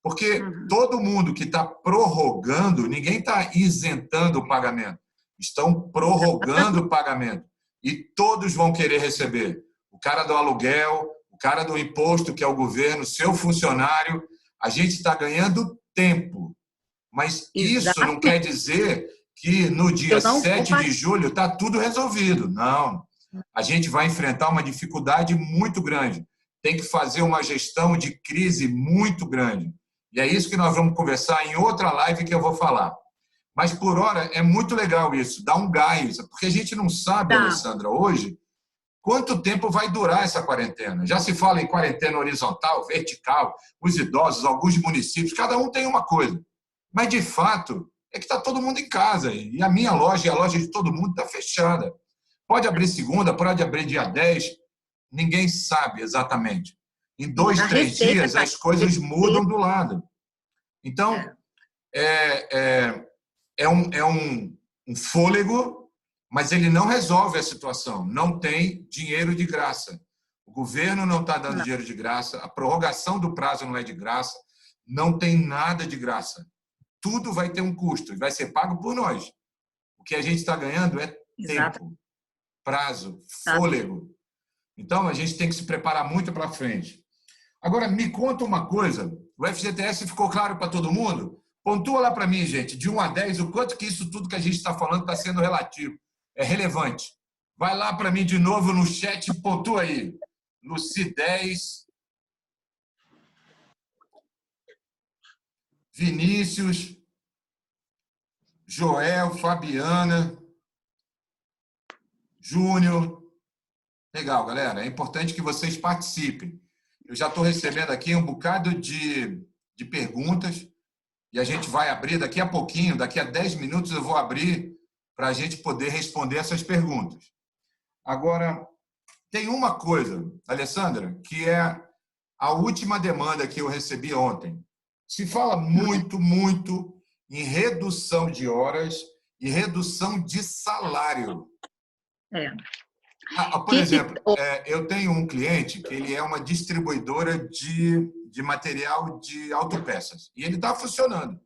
S2: Porque todo mundo que está prorrogando, ninguém está isentando o pagamento, estão prorrogando o pagamento. E todos vão querer receber. O cara do aluguel, o cara do imposto, que é o governo, seu funcionário. A gente está ganhando tempo. Mas isso não quer dizer que no dia 7 de julho está tudo resolvido. Não. A gente vai enfrentar uma dificuldade muito grande. Tem que fazer uma gestão de crise muito grande. E é isso que nós vamos conversar em outra live que eu vou falar. Mas, por hora, é muito legal isso, dá um gás, porque a gente não sabe, Alessandra, hoje, quanto tempo vai durar essa quarentena. Já se fala em quarentena horizontal, vertical, os idosos, alguns municípios, cada um tem uma coisa. Mas, de fato, é que está todo mundo em casa. E a minha loja e a loja de todo mundo está fechada. Pode abrir segunda, pode abrir dia 10, ninguém sabe exatamente. Em 2, 3 dias, as coisas mudam do lado. Então, é um fôlego, mas ele não resolve a situação. Não tem dinheiro de graça. O governo não está dando dinheiro de graça, a prorrogação do prazo não é de graça, não tem nada de graça. Tudo vai ter um custo e vai ser pago por nós. O que a gente está ganhando é tempo, prazo, fôlego. Então, a gente tem que se preparar muito para frente. Agora, me conta uma coisa. O FGTS ficou claro para todo mundo? Pontua lá para mim, gente, de 1 a 10, o quanto que isso tudo que a gente está falando está sendo relativo, é relevante. Vai lá para mim de novo no chat e pontua aí. Luci, 10. Vinícius. Joel, Fabiana. Júnior. Legal, galera. É importante que vocês participem. Eu já estou recebendo aqui um bocado de perguntas e a gente vai abrir daqui a pouquinho, daqui a 10 minutos eu vou abrir para a gente poder responder essas perguntas. Agora, tem uma coisa, Alessandra, que é a última demanda que eu recebi ontem. Se fala muito, muito em redução de horas e redução de salário. Por exemplo, eu tenho um cliente que ele é uma distribuidora de material de autopeças. E ele está funcionando.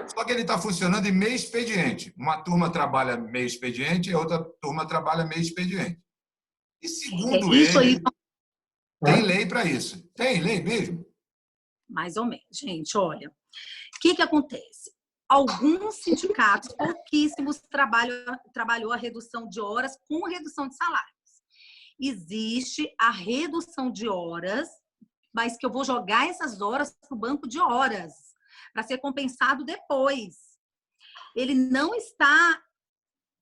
S2: Só que ele está funcionando em meio expediente. Uma turma trabalha meio expediente e a outra turma trabalha meio expediente. E segundo ele, tem lei para isso. Tem lei mesmo?
S4: Mais ou menos. Gente, olha, o que acontece? Alguns sindicatos, pouquíssimos, trabalhou a redução de horas com redução de salários. Existe a redução de horas, mas que eu vou jogar essas horas para o banco de horas, para ser compensado depois. Ele não está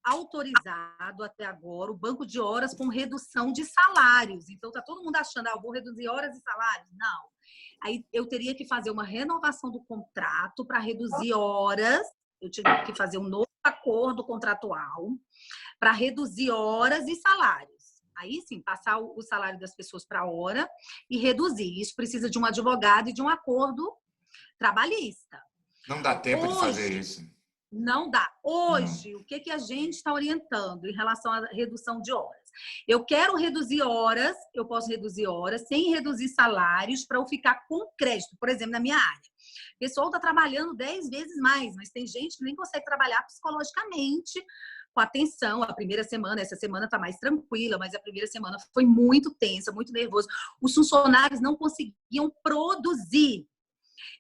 S4: autorizado até agora, o banco de horas com redução de salários. Então, está todo mundo achando, eu vou reduzir horas e salários. Não. Aí eu teria que fazer uma renovação do contrato para reduzir horas, eu teria que fazer um novo acordo contratual para reduzir horas e salários. Aí sim, passar o salário das pessoas para a hora e reduzir. Isso precisa de um advogado e de um acordo trabalhista.
S2: Não dá tempo de fazer isso.
S4: Não dá. Hoje, o que a gente está orientando em relação à redução de horas? Eu quero reduzir horas, eu posso reduzir horas sem reduzir salários para eu ficar com crédito. Por exemplo, na minha área. O pessoal está trabalhando 10 vezes mais, mas tem gente que nem consegue trabalhar psicologicamente com atenção. A primeira semana, essa semana está mais tranquila, mas a primeira semana foi muito tensa, muito nervosa. Os funcionários não conseguiam produzir.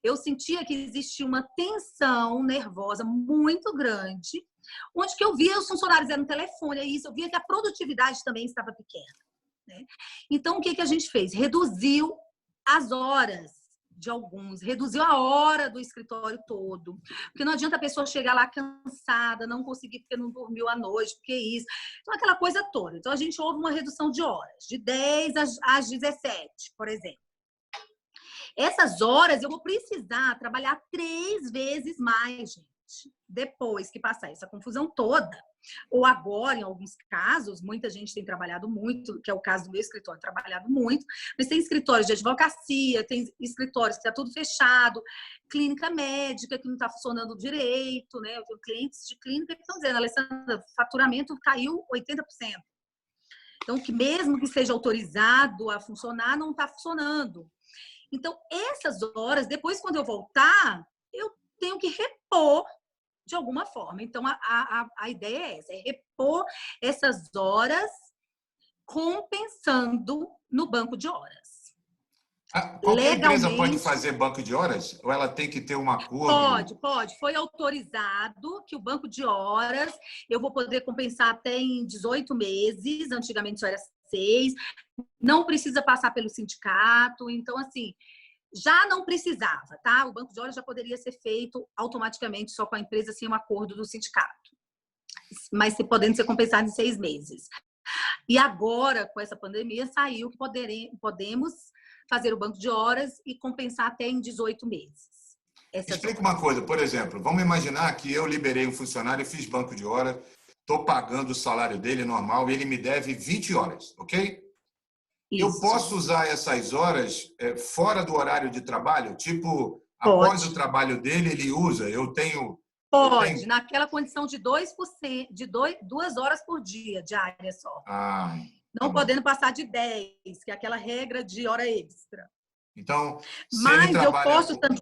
S4: Eu sentia que existia uma tensão nervosa muito grande, onde que eu via os funcionários no telefone, eu via que a produtividade também estava pequena. Né? Então, o que a gente fez? Reduziu as horas de alguns, reduziu a hora do escritório todo, porque não adianta a pessoa chegar lá cansada, não conseguir porque não dormiu à noite, porque isso, então aquela coisa toda. Então, a gente houve uma redução de horas, de 10 às 17, por exemplo. Essas horas eu vou precisar trabalhar 3 vezes mais, gente. depois que passar essa confusão toda, ou agora, em alguns casos, muita gente tem trabalhado muito, que é o caso do meu escritório, trabalhado muito, mas tem escritórios de advocacia, tem escritórios que está tudo fechado, clínica médica que não está funcionando direito, né? Eu tenho clientes de clínica que estão dizendo, Alessandra, o faturamento caiu 80%. Então, que mesmo que seja autorizado a funcionar, não está funcionando. Então, essas horas, depois, quando eu voltar, eu tenho que repor de alguma forma. Então, a ideia é essa, é repor essas horas compensando no banco de horas.
S2: Qualquer empresa pode fazer banco de horas? Ou ela tem que ter um acordo?
S4: Pode. Foi autorizado que o banco de horas eu vou poder compensar até em 18 meses. Antigamente só era 6. Não precisa passar pelo sindicato. Então, assim, já não precisava, tá? O banco de horas já poderia ser feito automaticamente só com a empresa sem um acordo do sindicato. Mas podendo ser compensado em 6 meses. E agora, com essa pandemia, saiu que podemos fazer o banco de horas e compensar até em 18 meses.
S2: Explica uma coisa, por exemplo, vamos imaginar que eu liberei um funcionário, fiz banco de horas, estou pagando o salário dele normal e ele me deve 20 horas, ok? Isso. Eu posso usar essas horas fora do horário de trabalho? Tipo, após o trabalho dele, ele usa?
S4: Pode, naquela condição de 2%, de 2 horas por dia, diária só. Não podendo passar de 10, que é aquela regra de hora extra.
S2: Então,
S4: mas eu posso também.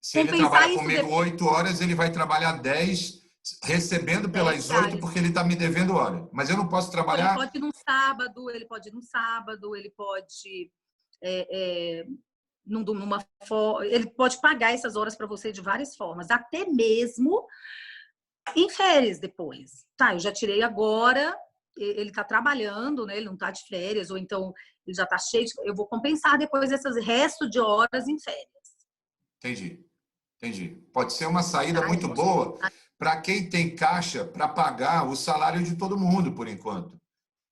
S2: Se ele trabalha comigo 8 horas, ele vai trabalhar 10, recebendo pelas 8, porque ele está me devendo hora. Mas eu não posso trabalhar.
S4: Ele pode ir num sábado, ele pode ele pode pagar essas horas para você de várias formas, até mesmo em férias depois. Tá, eu já tirei agora. Ele está trabalhando, né? Ele não está de férias, ou então ele já está cheio. Eu vou compensar depois esses restos de horas em férias.
S2: Entendi. Pode ser uma saída muito boa para quem tem caixa para pagar o salário de todo mundo, por enquanto.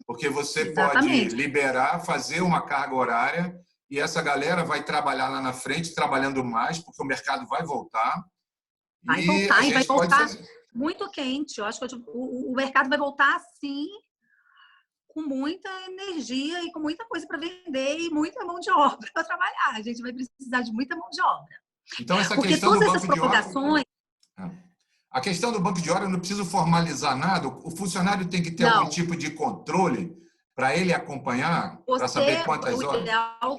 S2: Porque você pode liberar, fazer uma carga horária e essa galera vai trabalhar lá na frente, trabalhando mais, porque o mercado vai voltar.
S4: Vai voltar muito quente. Eu acho que o mercado vai voltar assim, com muita energia e com muita coisa para vender e muita mão de obra para trabalhar. A gente vai precisar de muita mão de obra.
S2: Então, essa questão do banco de horas... A questão do banco de horas, eu não preciso formalizar nada. O funcionário tem que ter algum tipo de controle para ele acompanhar, para saber quantas horas?
S4: O ideal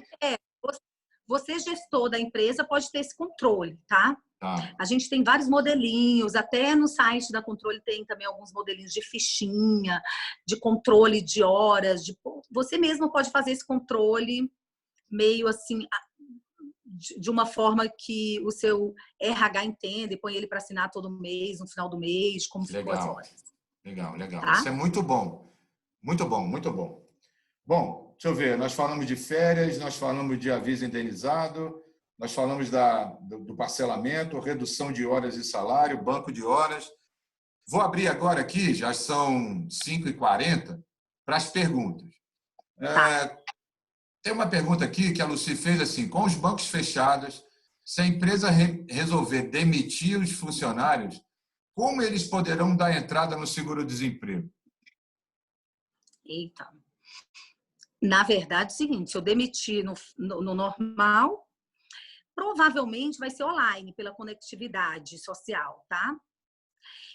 S4: você, gestor da empresa, pode ter esse controle, tá? A gente tem vários modelinhos, até no site da Controle tem também alguns modelinhos de fichinha, de controle de horas. Você mesmo pode fazer esse controle meio assim, de uma forma que o seu RH entenda e põe ele para assinar todo mês, no final do mês, como ficou as horas.
S2: Legal.
S4: Tá?
S2: Isso é muito bom. Muito bom. Bom, deixa eu ver. Nós falamos de férias, nós falamos de aviso indenizado, nós falamos do parcelamento, redução de horas e salário, banco de horas. Vou abrir agora aqui, já são 5h40, para as perguntas. Tem uma pergunta aqui que a Lucy fez assim, com os bancos fechados, se a empresa resolver demitir os funcionários, como eles poderão dar entrada no seguro-desemprego?
S4: Eita. Na verdade, é o seguinte, se eu demitir no normal, provavelmente vai ser online, pela conectividade social, tá?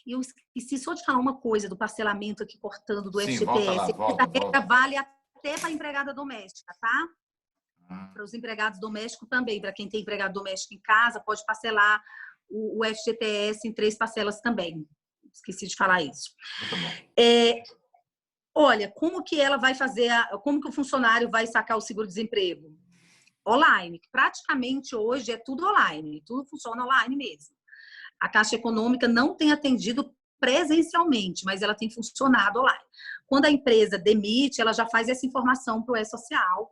S4: E eu esqueci só de falar uma coisa do parcelamento aqui, cortando do FGTS.
S2: Volta.
S4: Vale até para a empregada doméstica, tá? Para os empregados domésticos também. Para quem tem empregado doméstico em casa, pode parcelar o FGTS em 3 parcelas também. Esqueci de falar isso.
S2: Muito bom.
S4: Olha, como que ela vai fazer, como que o funcionário vai sacar o seguro-desemprego? Online. Praticamente hoje é tudo online, tudo funciona online mesmo. A Caixa Econômica não tem atendido presencialmente, mas ela tem funcionado online. Quando a empresa demite, ela já faz essa informação para o E-Social,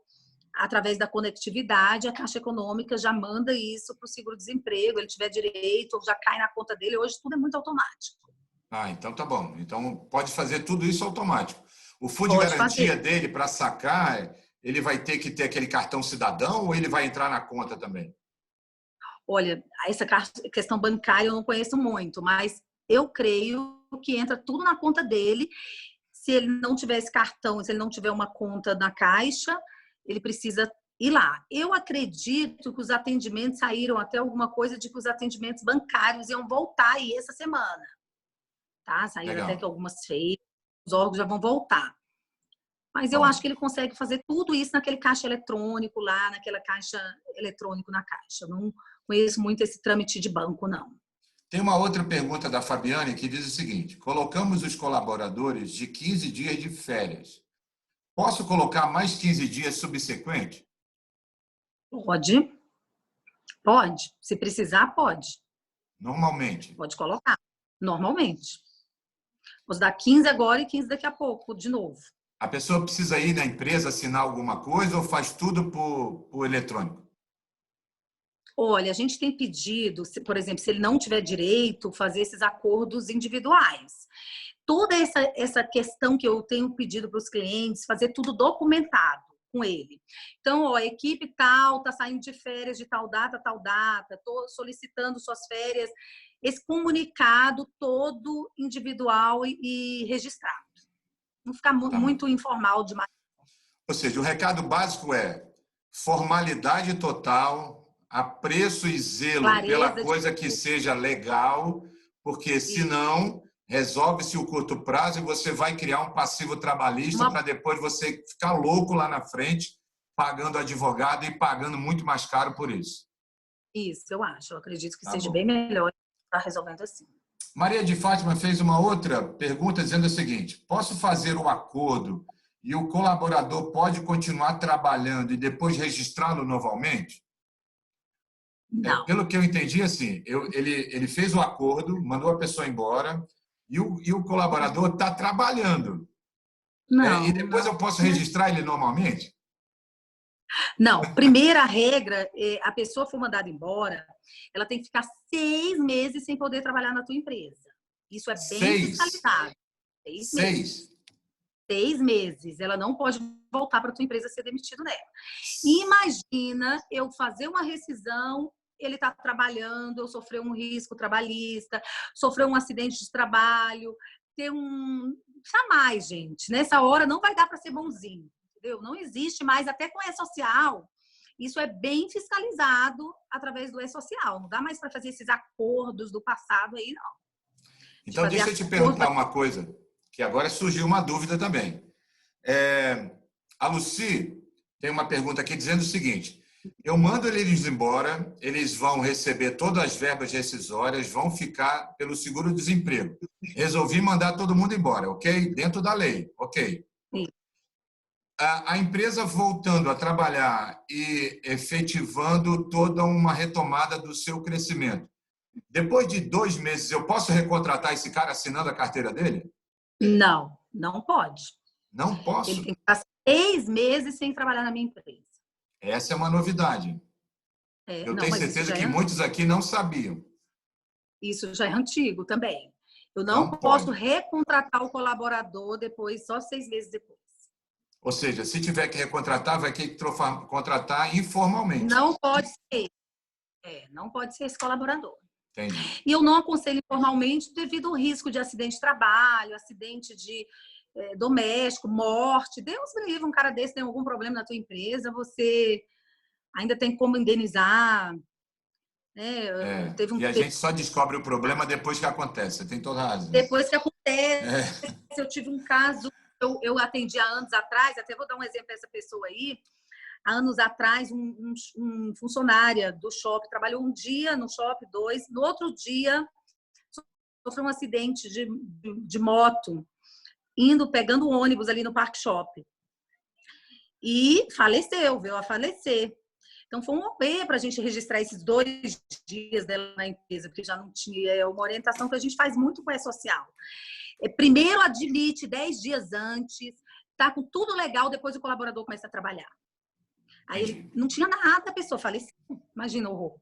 S4: através da conectividade, a Caixa Econômica já manda isso para o seguro-desemprego, ele tiver direito, já cai na conta dele. Hoje tudo é muito automático.
S2: Então tá bom. Então pode fazer tudo isso automático. O fundo de garantia dele para sacar, ele vai ter que ter aquele cartão cidadão ou ele vai entrar na conta também?
S4: Olha, essa questão bancária eu não conheço muito, mas eu creio que entra tudo na conta dele. Se ele não tiver esse cartão, se ele não tiver uma conta na Caixa, ele precisa ir lá. Eu acredito que os atendimentos saíram até alguma coisa de que os atendimentos bancários iam voltar aí essa semana. Tá? Saíram até que algumas feiras, os órgãos já vão voltar. Mas eu acho que ele consegue fazer tudo isso naquele caixa eletrônico lá, naquela caixa eletrônico na Caixa. Eu não conheço muito esse trâmite de banco, não.
S2: Tem uma outra pergunta da Fabiane que diz o seguinte: colocamos os colaboradores de 15 dias de férias. Posso colocar mais 15 dias subsequentes?
S4: Pode. Pode. Se precisar, pode.
S2: Normalmente.
S4: Pode colocar. Normalmente. Vou dar 15 agora e 15 daqui a pouco, de novo.
S2: A pessoa precisa ir na empresa assinar alguma coisa ou faz tudo por eletrônico?
S4: Olha, a gente tem pedido, por exemplo, se ele não tiver direito, fazer esses acordos individuais. Toda essa questão que eu tenho pedido para os clientes, fazer tudo documentado com ele. Então, ó, a equipe tal está saindo de férias de tal data, estou solicitando suas férias. Esse comunicado todo individual e registrado. Não ficar muito informal demais.
S2: Ou seja, o recado básico é formalidade total, apreço e zelo pela coisa que seja legal, porque senão resolve-se o curto prazo e você vai criar um passivo trabalhista para depois você ficar louco lá na frente, pagando advogado e pagando muito mais caro por isso.
S4: Isso, eu acho. Eu acredito que seja bem melhor estar resolvendo assim.
S2: Maria de Fátima fez uma outra pergunta dizendo o seguinte: posso fazer o acordo e o colaborador pode continuar trabalhando e depois registrá-lo novamente?
S4: Não.
S2: Pelo que eu entendi, assim, ele fez o acordo, mandou a pessoa embora e o colaborador está trabalhando.
S4: Não.
S2: E depois eu posso registrar ele normalmente?
S4: Não. Primeira regra, a pessoa for mandada embora, ela tem que ficar 6 meses sem poder trabalhar na tua empresa. Isso é bem fiscalizado. 6 meses. 6 meses. Ela não pode voltar para a tua empresa ser demitido nela. Imagina eu fazer uma rescisão, ele está trabalhando, eu sofrer um risco trabalhista, sofrer um acidente de trabalho, ter jamais, gente. Nessa hora não vai dar para ser bonzinho. Entendeu? Não existe mais, até com o E-Social, isso é bem fiscalizado através do E-Social. Não dá mais para fazer esses acordos do passado aí, não.
S2: Então, deixa eu te perguntar uma coisa, que agora surgiu uma dúvida também. A Lucy tem uma pergunta aqui dizendo o seguinte: eu mando eles embora, eles vão receber todas as verbas rescisórias, vão ficar pelo seguro-desemprego. Resolvi mandar todo mundo embora, ok? Dentro da lei, ok?
S4: Sim.
S2: A empresa voltando a trabalhar e efetivando toda uma retomada do seu crescimento. Depois de 2 meses, eu posso recontratar esse cara assinando a carteira dele?
S4: Não, não pode.
S2: Não posso?
S4: Ele tem que ficar 6 meses sem trabalhar na minha empresa.
S2: Essa é uma novidade. Eu tenho certeza que muitos aqui não sabiam.
S4: Isso já é antigo também. Eu não posso recontratar o colaborador depois, só 6 meses depois.
S2: Ou seja, se tiver que recontratar, vai ter que contratar informalmente.
S4: Não pode ser. Não pode ser esse colaborador.
S2: Entendi.
S4: E eu não aconselho informalmente devido ao risco de acidente de trabalho, acidente de doméstico, morte. Deus me livre, um cara desse tem algum problema na tua empresa, você ainda tem como indenizar.
S2: E a gente só descobre o problema depois que acontece. Você tem toda a razão.
S4: Depois que acontece. Eu tive um caso, eu atendi há anos atrás, até vou dar um exemplo para essa pessoa aí. Há anos atrás, um funcionária do shopping trabalhou um dia no shopping, 2, no outro dia sofreu um acidente de moto, pegando o ônibus ali no Parque Shopping. E faleceu, veio a falecer. Então, foi um OP para a gente registrar esses 2 dias dela na empresa, porque já não tinha uma orientação que a gente faz muito com a E-Social. Primeiro, admite 10 dias antes, tá com tudo legal, depois o colaborador começa a trabalhar. Aí ele não tinha nada, a pessoa faleceu. Imagina o horror.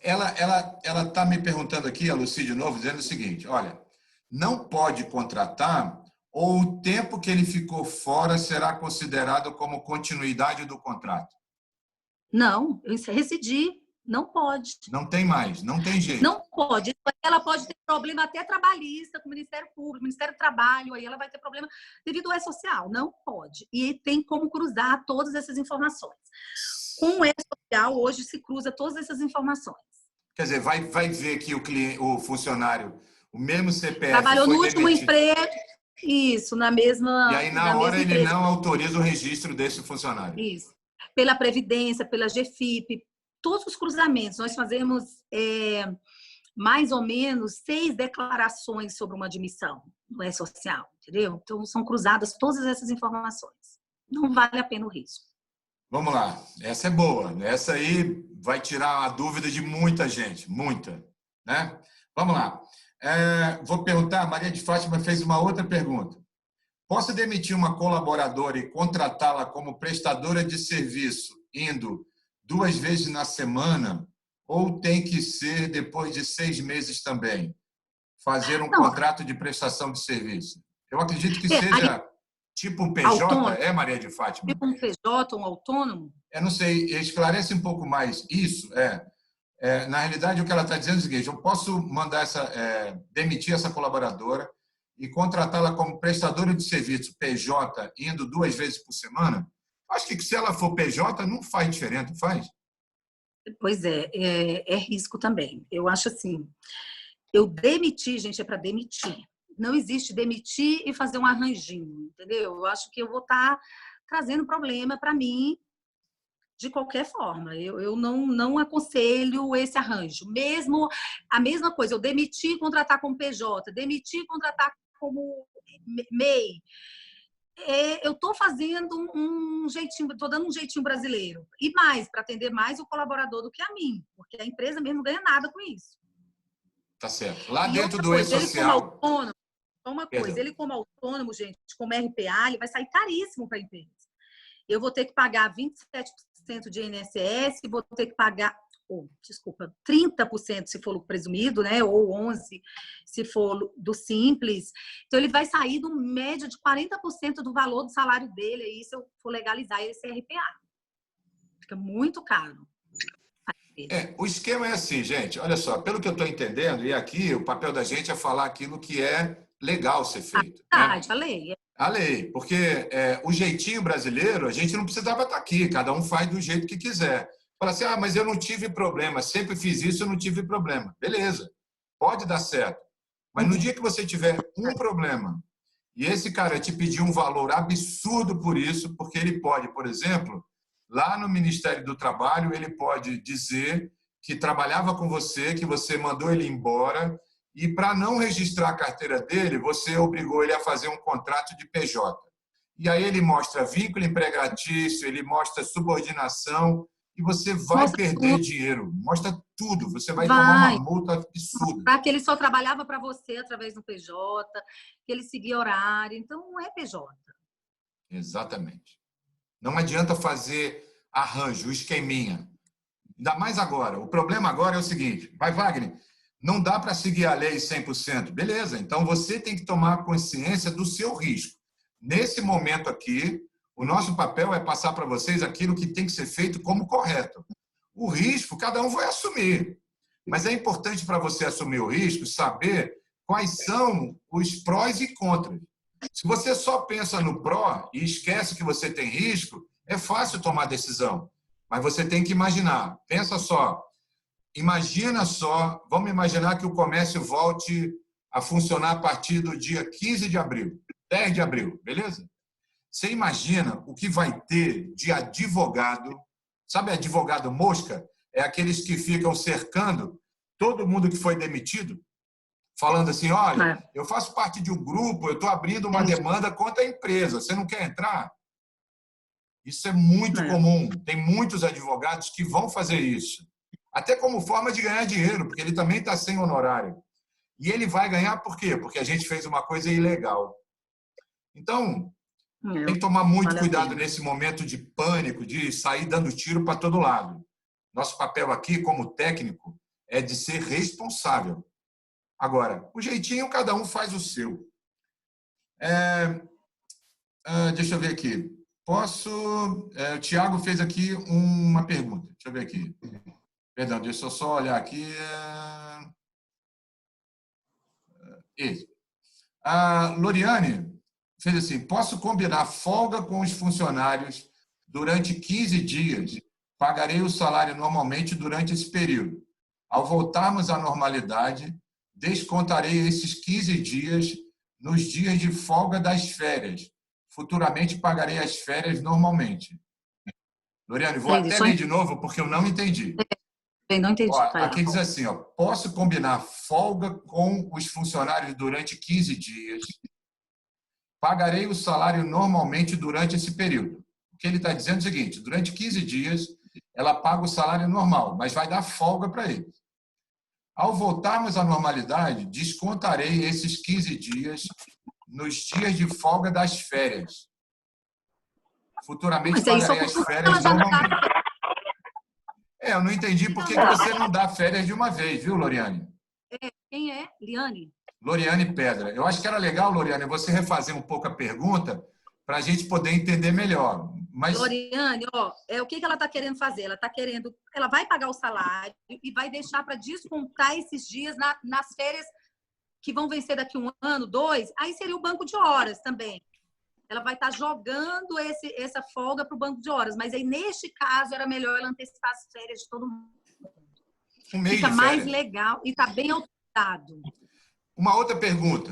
S2: Ela está me perguntando aqui, a Lucy de novo, dizendo o seguinte: olha, não pode contratar ou o tempo que ele ficou fora será considerado como continuidade do contrato?
S4: Não, eu residir. Não pode.
S2: Não tem mais, não tem jeito.
S4: Não pode. Ela pode ter problema até trabalhista com o Ministério Público, Ministério do Trabalho, aí ela vai ter problema devido ao E-Social. Não pode. E tem como cruzar todas essas informações. Com o E-Social, hoje se cruza todas essas informações.
S2: Quer dizer, vai ver que o funcionário, o mesmo CPF
S4: trabalhou
S2: foi
S4: no último
S2: demitido.
S4: emprego, isso, na mesma.
S2: E aí, na hora, ele
S4: empresa.
S2: não autoriza o registro desse funcionário.
S4: Isso. Pela Previdência, pela GFIP, todos os cruzamentos. Nós fazemos mais ou menos 6 declarações sobre uma admissão no E-Social, entendeu? Então, são cruzadas todas essas informações. Não vale a pena o risco.
S2: Vamos lá. Essa é boa. Essa aí vai tirar a dúvida de muita gente. Muita. Né? Vamos lá. Vou perguntar, a Maria de Fátima fez uma outra pergunta. Posso demitir uma colaboradora e contratá-la como prestadora de serviço, indo 2 vezes na semana, ou tem que ser depois de 6 meses também? Fazer um contrato de prestação de serviço. Eu acredito que seja tipo um PJ,
S4: autônomo.
S2: Maria de Fátima?
S4: Tipo um PJ, um autônomo?
S2: Eu não sei, esclarece um pouco mais isso. Na realidade, o que ela está dizendo é o seguinte: eu posso mandar demitir essa colaboradora e contratá-la como prestadora de serviço PJ, indo 2 vezes por semana? Acho que se ela for PJ, não faz diferença, faz?
S4: Pois é risco também. Eu acho assim, eu demitir, gente, é para demitir. Não existe demitir e fazer um arranjinho, entendeu? Eu acho que eu vou estar trazendo problema para mim de qualquer forma. Eu não aconselho esse arranjo. Mesmo a mesma coisa, eu demitir e contratar como PJ, demitir e contratar como MEI. Eu estou fazendo um jeitinho, estou dando um jeitinho brasileiro. E mais, para atender mais o colaborador do que a mim, porque a empresa mesmo não ganha nada com isso.
S2: Tá certo. Lá
S4: E
S2: dentro do
S4: coisa,
S2: E-Social...
S4: Ele como autônomo, gente, como RPA, ele vai sair caríssimo para a empresa. Eu vou ter que pagar 27% de INSS, vou ter que pagar, 30% se for lucro presumido, né? Ou 11% se for do Simples. Então, ele vai sair do médio de 40% do valor do salário dele, aí, se eu for legalizar esse RPA. Fica muito caro.
S2: O esquema é assim, gente, olha só, pelo que eu estou entendendo, e aqui o papel da gente é falar aquilo que é legal ser feito.
S4: A lei.
S2: A lei, porque o jeitinho brasileiro, a gente não precisava estar aqui, cada um faz do jeito que quiser. Fala assim, mas eu não tive problema, sempre fiz isso, eu não tive problema. Beleza, pode dar certo. Mas no dia que você tiver um problema e esse cara te pedir um valor absurdo por isso, porque ele pode, por exemplo, lá no Ministério do Trabalho, ele pode dizer que trabalhava com você, que você mandou ele embora, e para não registrar a carteira dele, você obrigou ele a fazer um contrato de PJ. E aí ele mostra vínculo empregatício, ele mostra subordinação, e você vai perder dinheiro. Mostra tudo, você vai tomar uma multa absurda.
S4: Para que ele só trabalhava para você através do PJ, que ele seguia horário, então não é PJ.
S2: Exatamente. Não adianta fazer arranjo, esqueminha. Ainda mais agora. O problema agora é o seguinte, Wagner, não dá para seguir a lei 100%. Beleza, então você tem que tomar consciência do seu risco. Nesse momento aqui, o nosso papel é passar para vocês aquilo que tem que ser feito como correto. O risco, cada um vai assumir. Mas é importante para você assumir o risco, saber quais são os prós e contras. Se você só pensa no pró e esquece que você tem risco, é fácil tomar decisão. Mas você tem que imaginar. Pensa só. Imagina só, vamos imaginar que o comércio volte a funcionar a partir do dia 15 de abril, 10 de abril, beleza? Você imagina o que vai ter de advogado, sabe advogado mosca? É aqueles que ficam cercando todo mundo que foi demitido, falando assim, olha, eu faço parte de um grupo, eu estou abrindo uma demanda contra a empresa, você não quer entrar? Isso é muito comum, tem muitos advogados que vão fazer isso. Até como forma de ganhar dinheiro, porque ele também está sem honorário. E ele vai ganhar por quê? Porque a gente fez uma coisa ilegal. Então, tem que tomar muito cuidado nesse momento de pânico, de sair dando tiro para todo lado. Nosso papel aqui, como técnico, é de ser responsável. Agora, o jeitinho, cada um faz o seu. Deixa eu ver aqui. O Tiago fez aqui uma pergunta. Deixa eu ver aqui. Perdão, deixa eu só olhar aqui. Isso. A Loriane fez assim: posso combinar folga com os funcionários durante 15 dias. Pagarei o salário normalmente durante esse período. Ao voltarmos à normalidade, descontarei esses 15 dias nos dias de folga das férias. Futuramente pagarei as férias normalmente. Loriane, vou até ler de novo porque eu não entendi.
S4: Não entendi.
S2: Ó, aqui diz assim, ó, posso combinar folga com os funcionários durante 15 dias. Pagarei o salário normalmente durante esse período. O que ele está dizendo é o seguinte: durante 15 dias, ela paga o salário normal, mas vai dar folga para ele. Ao voltarmos à normalidade, descontarei esses 15 dias nos dias de folga das férias. Futuramente pagarei as férias normalmente. Eu não entendi por que você não dá férias de uma vez, viu, Loriane?
S4: Quem é? Liane?
S2: Loriane Pedra. Eu acho que era legal, Loriane, você refazer um pouco a pergunta para a gente poder entender melhor. Mas...
S4: Loriane, ó, o que ela está querendo fazer? Ela vai pagar o salário e vai deixar para descontar esses dias nas férias que vão vencer daqui 1 ano, 2, aí seria o banco de horas também. Ela vai estar jogando essa folga para o banco de horas, mas aí neste caso era melhor ela antecipar as férias de todo mundo. Fica mais legal e está bem autorizado.
S2: Uma outra pergunta.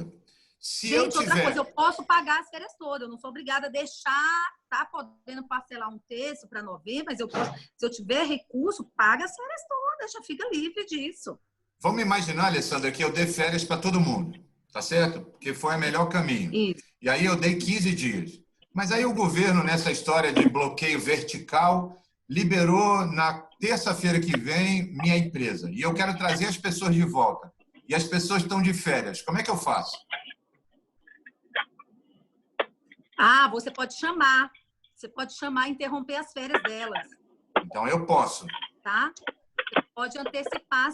S4: Outra coisa, eu posso pagar as férias todas, eu não sou obrigada a deixar, tá podendo parcelar um terço para novembro, mas eu posso, se eu tiver recurso, paga as férias todas, já fica livre disso.
S2: Vamos imaginar, Alessandra, que eu dei férias para todo mundo, tá certo? Porque foi o melhor caminho.
S4: Isso.
S2: E aí eu dei 15 dias. Mas aí o governo, nessa história de bloqueio vertical, liberou na terça-feira que vem minha empresa. E eu quero trazer as pessoas de volta. E as pessoas estão de férias. Como é que eu faço?
S4: Você pode chamar. Você pode chamar e interromper as férias delas.
S2: Então eu posso.
S4: Tá? Você pode antecipar,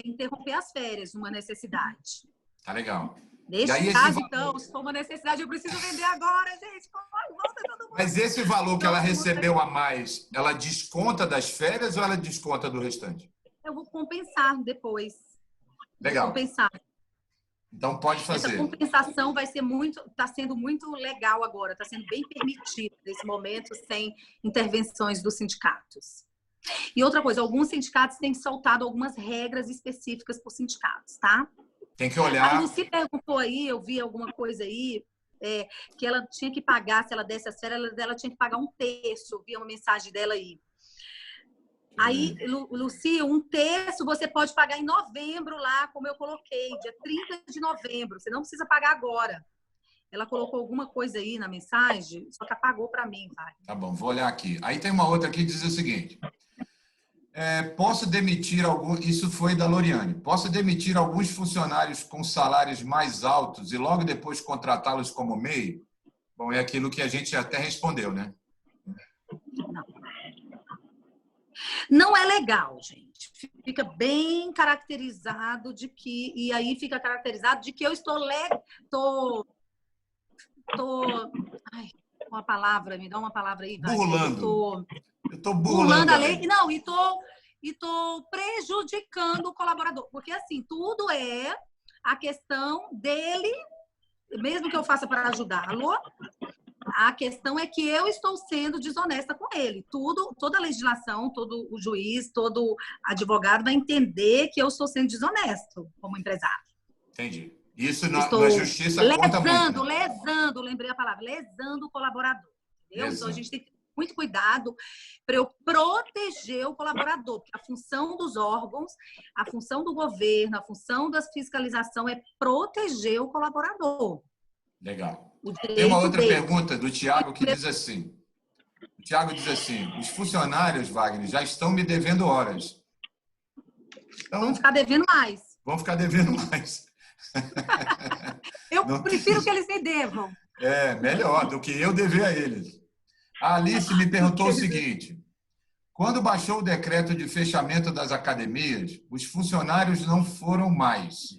S4: interromper as férias numa necessidade.
S2: Tá legal.
S4: Neste caso, então, se for uma necessidade, eu preciso vender agora, gente. Volta todo mundo.
S2: Mas esse valor que ela recebeu a mais, ela desconta das férias ou ela desconta do restante?
S4: Eu vou compensar depois.
S2: Legal.
S4: Vou compensar.
S2: Então pode fazer.
S4: Essa compensação vai ser está sendo muito legal agora, está sendo bem permitida nesse momento, sem intervenções dos sindicatos. E outra coisa, alguns sindicatos têm soltado algumas regras específicas por sindicatos, tá?
S2: Tem que olhar.
S4: A Lucy perguntou aí, eu vi alguma coisa aí, que ela tinha que pagar, se ela desse as férias, ela tinha que pagar 1/3, eu vi uma mensagem dela aí. Aí, Lucy, 1/3 você pode pagar em novembro lá, como eu coloquei, dia 30 de novembro. Você não precisa pagar agora. Ela colocou alguma coisa aí na mensagem, só que apagou para mim, vai.
S2: Tá bom, vou olhar aqui. Aí tem uma outra aqui que diz o seguinte: posso demitir alguns. Isso foi da Loriane. Posso demitir alguns funcionários com salários mais altos e logo depois contratá-los como MEI? Bom, é aquilo que a gente até respondeu, né?
S4: Não é legal, gente. Fica bem caracterizado de que... E aí fica caracterizado de que eu estou... Ai, uma palavra, me dá uma palavra aí. Vai.
S2: Burlando. Eu estou burlando
S4: a lei. Não, e estou prejudicando o colaborador. Porque, assim, tudo é a questão dele, mesmo que eu faça para ajudá-lo, a questão é que eu estou sendo desonesta com ele. Toda a legislação, todo o juiz, todo advogado vai entender que eu estou sendo desonesto como empresário.
S2: Entendi. Isso na justiça conta muito.
S4: Lesando, lembrei a palavra, lesando o colaborador. Entendeu? Então, a gente tem que ter muito cuidado para eu proteger o colaborador, porque a função dos órgãos, a função do governo, a função da fiscalização é proteger o colaborador.
S2: Legal. Tem uma outra pergunta do Tiago que diz assim. O Tiago diz assim: os funcionários, Wagner, já estão me devendo horas.
S4: Então, vão ficar devendo mais.
S2: Vão ficar devendo mais.
S4: Eu prefiro que eles me devam.
S2: Melhor do que eu dever a eles. A Alice me perguntou o seguinte: quando baixou o decreto de fechamento das academias, os funcionários não foram mais,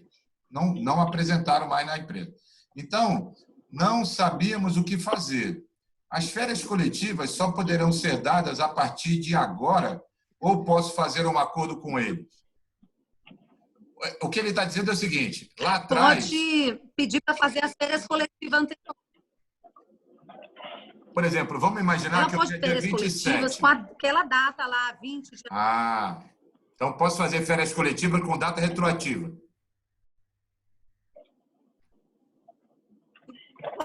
S2: não apresentaram mais na empresa. Então, não sabíamos o que fazer. As férias coletivas só poderão ser dadas a partir de agora ou posso fazer um acordo com eles? O que ele está dizendo é o seguinte, lá atrás...
S4: Pode pedir para fazer as férias coletivas anteriores.
S2: Por exemplo, vamos imaginar
S4: Ela
S2: que
S4: pode
S2: é
S4: ter
S2: dia
S4: férias coletivas
S2: 27.
S4: com aquela data lá, 20 de...
S2: Então posso fazer férias coletivas com data retroativa.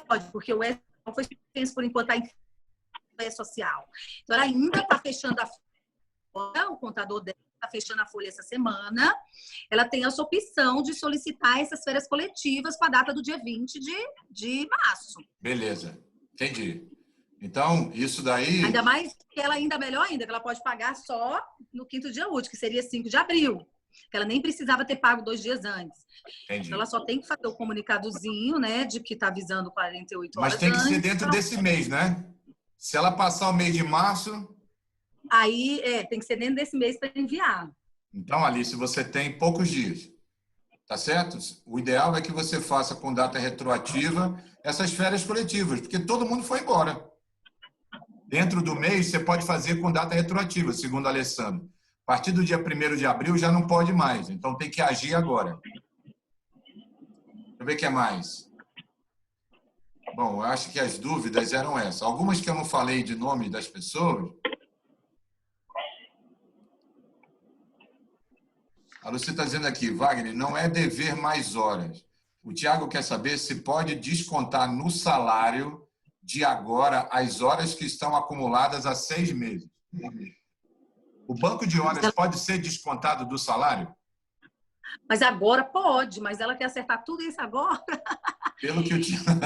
S4: Pode, porque o S não foi suspenso por enquanto, está em social. Então, ela ainda está fechando a folha, o contador dela está fechando a folha essa semana. Ela tem essa opção de solicitar essas férias coletivas com a data do dia 20 de março.
S2: Beleza, entendi. Então, isso daí...
S4: Ainda mais que ela ainda melhor ainda, que ela pode pagar só no 5º dia útil, que seria 5 de abril. Que ela nem precisava ter pago 2 dias antes.
S2: Entendi.
S4: Então, ela só tem que fazer o comunicadozinho, né, de que está avisando 48 horas
S2: Mas tem que ser
S4: antes,
S2: dentro desse mês, né? Se ela passar o mês de março...
S4: Aí, tem que ser dentro desse mês para enviar.
S2: Então, Alice, você tem poucos dias, tá certo? O ideal é que você faça com data retroativa essas férias coletivas, porque todo mundo foi embora. Dentro do mês, você pode fazer com data retroativa, segundo a Alessandra. A partir do dia 1º de abril já não pode mais, então tem que agir agora. Deixa eu ver o que é mais. Bom, eu acho que as dúvidas eram essas. Algumas que eu não falei de nome das pessoas. A Lucia está dizendo aqui, Wagner, não é dever mais horas. O Tiago quer saber se pode descontar no salário de agora as horas que estão acumuladas há 6 meses. O banco de horas pode ser descontado do salário?
S4: Mas agora pode, mas ela quer acertar tudo isso agora.
S2: Pelo que o Tiago...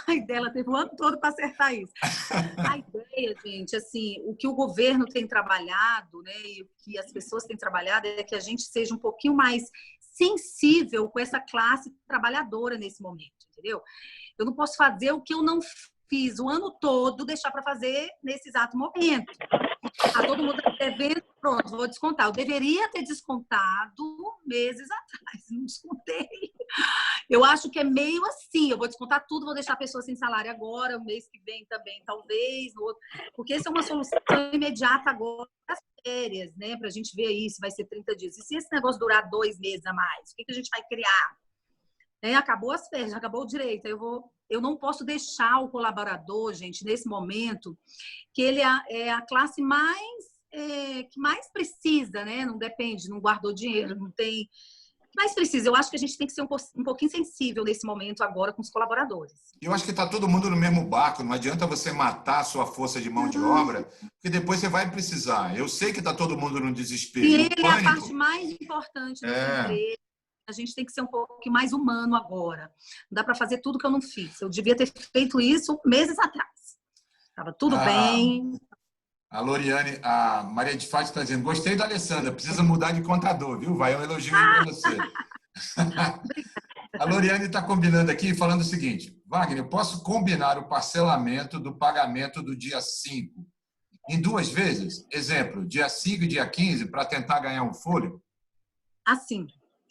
S4: A ideia, ela teve o ano todo para acertar isso. A ideia, gente, assim, o que o governo tem trabalhado, né, e o que as pessoas têm trabalhado é que a gente seja um pouquinho mais sensível com essa classe trabalhadora nesse momento, entendeu? Eu não posso fazer o que eu não fiz o ano todo, deixar para fazer nesse exato momento. Todo mundo está devendo, pronto, vou descontar. Eu deveria ter descontado meses atrás, não descontei. Eu acho que é meio assim, eu vou descontar tudo, vou deixar a pessoa sem salário agora, o mês que vem também, talvez, no outro, porque essa é uma solução imediata agora das férias, né, para a gente ver aí se vai ser 30 dias. E se esse negócio durar 2 meses a mais, o que a gente vai criar? Acabou as férias, acabou o direito, eu não posso deixar o colaborador, gente, nesse momento, que ele é a classe que mais precisa, né? Não depende, não guardou dinheiro, não tem... mais precisa. Eu acho que a gente tem que ser um pouquinho sensível nesse momento agora com os colaboradores.
S2: Eu acho que está todo mundo no mesmo barco, não adianta você matar a sua força de mão de obra, porque depois você vai precisar. Eu sei que está todo mundo no desespero.
S4: E ele é a parte mais importante da empresa. A gente tem que ser um pouquinho mais humano agora. Não dá para fazer tudo que eu não fiz. Eu devia ter feito isso meses atrás. Estava tudo bem.
S2: A Loriane, a Maria de Fátima está dizendo, gostei da Alessandra, precisa mudar de contador, viu? Vai um elogio para você. A Loriane está combinando aqui, falando o seguinte, Wagner, eu posso combinar o parcelamento do pagamento do dia 5 em 2 vezes? Exemplo, dia 5 e dia 15, para tentar ganhar um fôlego?
S4: Assim,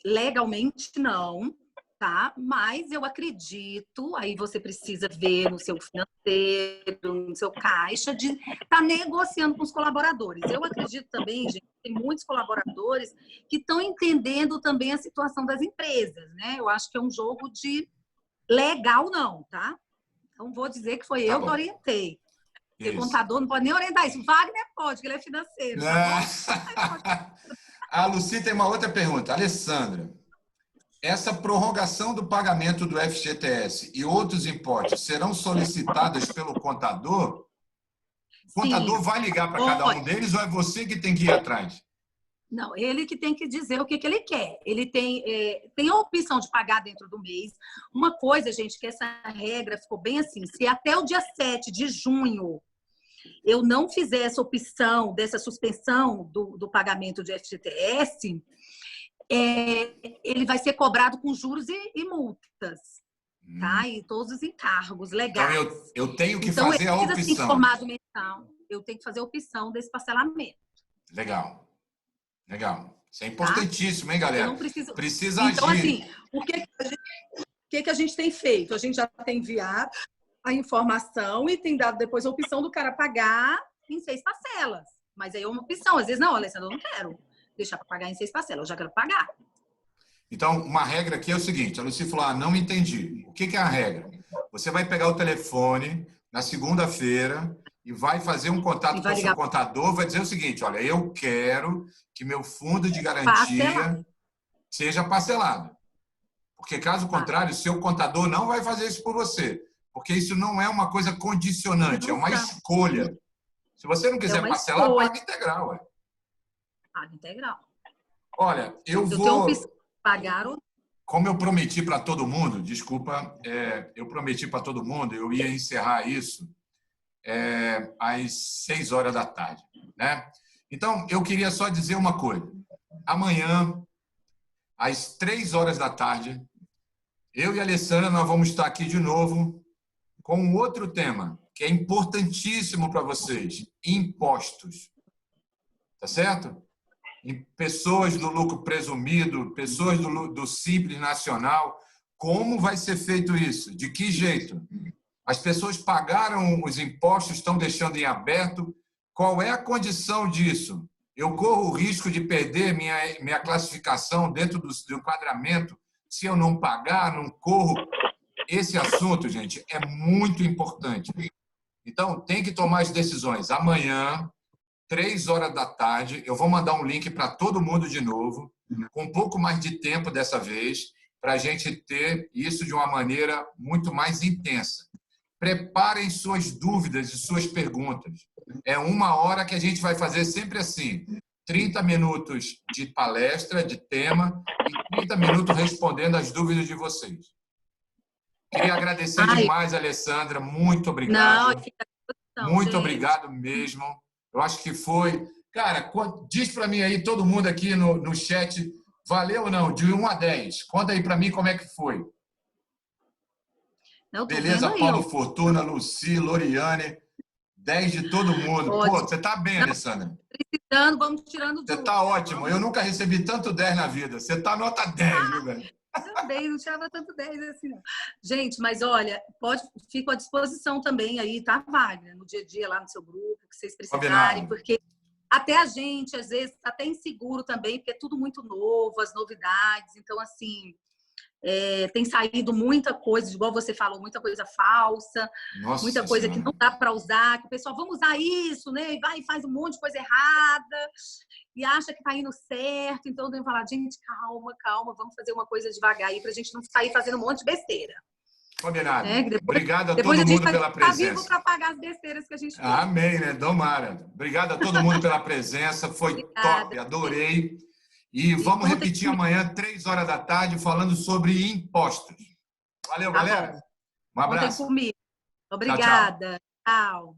S4: legalmente não, tá? Mas eu acredito, aí você precisa ver no seu financeiro, no seu caixa, de estar negociando com os colaboradores. Eu acredito também, gente, tem muitos colaboradores que estão entendendo também a situação das empresas, né? Eu acho que é um jogo de legal não, tá? Então, vou dizer que foi eu que orientei. Porque contador não pode nem orientar isso. Wagner pode, porque ele é financeiro. Tá?
S2: A Lucy tem uma outra pergunta. Alessandra, essa prorrogação do pagamento do FGTS e outros impostos serão solicitadas pelo contador? O contador vai ligar para cada um deles ou é você que tem que ir atrás?
S4: Não, ele que tem que dizer o que ele quer. Ele tem a opção de pagar dentro do mês. Uma coisa, gente, que essa regra ficou bem assim, se até o dia 7 de junho eu não fizer essa opção dessa suspensão do pagamento de FGTS, ele vai ser cobrado com juros e multas, tá? E todos os encargos legais.
S2: Então, eu tenho que fazer a opção.
S4: Assim, formado mensal, eu tenho que fazer a opção desse parcelamento.
S2: Legal. Legal. Isso é importantíssimo, hein, galera?
S4: Eu não preciso...
S2: Precisa
S4: então,
S2: agir.
S4: assim, o que a gente tem feito? A gente já tem enviado a informação e tem dado depois a opção do cara pagar em 6 parcelas. Mas aí é uma opção. Às vezes, não, Alessandra, eu não quero deixar para pagar em 6 parcelas, eu já quero pagar.
S2: Então, uma regra aqui é o seguinte, a Lucy falou, não entendi. O que é a regra? Você vai pegar o telefone na segunda-feira e vai fazer um contato com o seu contador, vai dizer o seguinte, olha, eu quero que meu fundo de garantia seja parcelado. Porque, caso contrário, o seu contador não vai fazer isso por você. Porque isso não é uma coisa condicionante, é uma escolha. Se você não quiser parcelar, paga integral. Ué.
S4: Paga integral.
S2: Olha, eu vou...
S4: pagar ou...
S2: Como eu prometi para todo mundo, desculpa, eu prometi para todo mundo, eu ia encerrar isso às 6 horas da tarde. Né? Então, eu queria só dizer uma coisa. Amanhã, às 3 horas da tarde, eu e a Alessandra nós vamos estar aqui de novo com um outro tema, que é importantíssimo para vocês, impostos. Tá certo? Pessoas do lucro presumido, pessoas do Simples Nacional. Como vai ser feito isso? De que jeito? As pessoas pagaram os impostos, estão deixando em aberto. Qual é a condição disso? Eu corro o risco de perder minha classificação dentro do enquadramento se eu não pagar, não corro. Esse assunto, gente, é muito importante. Então, tem que tomar as decisões. Amanhã, 3 horas da tarde, eu vou mandar um link para todo mundo de novo, com um pouco mais de tempo dessa vez, para a gente ter isso de uma maneira muito mais intensa. Preparem suas dúvidas e suas perguntas. É 1 hora que a gente vai fazer sempre assim, 30 minutos de palestra, de tema, e 30 minutos respondendo as dúvidas de vocês. Queria agradecer demais, Alessandra. Muito obrigado. Muito obrigado mesmo. Eu acho que foi... Cara, diz para mim aí, todo mundo aqui no chat, valeu ou não? De 1 a 10. Conta aí para mim como é que foi. Beleza, Paulo Fortuna, Lucy, Loriane, 10 de todo mundo. Ótimo. Pô, você tá bem, Alessandra.
S4: Precisando, vamos tirando
S2: Você tá ótimo. Eu nunca recebi tanto 10 na vida. Você tá nota 10, viu, velho?
S4: Também, não tirava tanto 10 assim, não. Gente, mas olha, fico à disposição também aí, tá, Wagner? No dia a dia, lá no seu grupo, que vocês precisarem, porque até a gente, às vezes, tá até inseguro também, porque é tudo muito novo, as novidades. Então, assim, tem saído muita coisa, igual você falou, muita coisa falsa, muita coisa que não dá para usar, que o pessoal, vamos usar isso, né? E vai e faz um monte de coisa errada e acha que tá indo certo. Então, eu tenho que falar, gente, calma, vamos fazer uma coisa devagar aí pra gente não sair fazendo um monte de besteira.
S2: Combinado. Obrigado a todo mundo pela presença.
S4: Tá vivo para pagar as besteiras que a gente fez.
S2: Amém, né? Tomara. Obrigado a todo mundo pela presença, foi top, adorei. E vamos repetir amanhã, 3 horas da tarde, falando sobre impostos. Valeu, galera. Um abraço.
S4: Contem comigo. Obrigada. Tchau.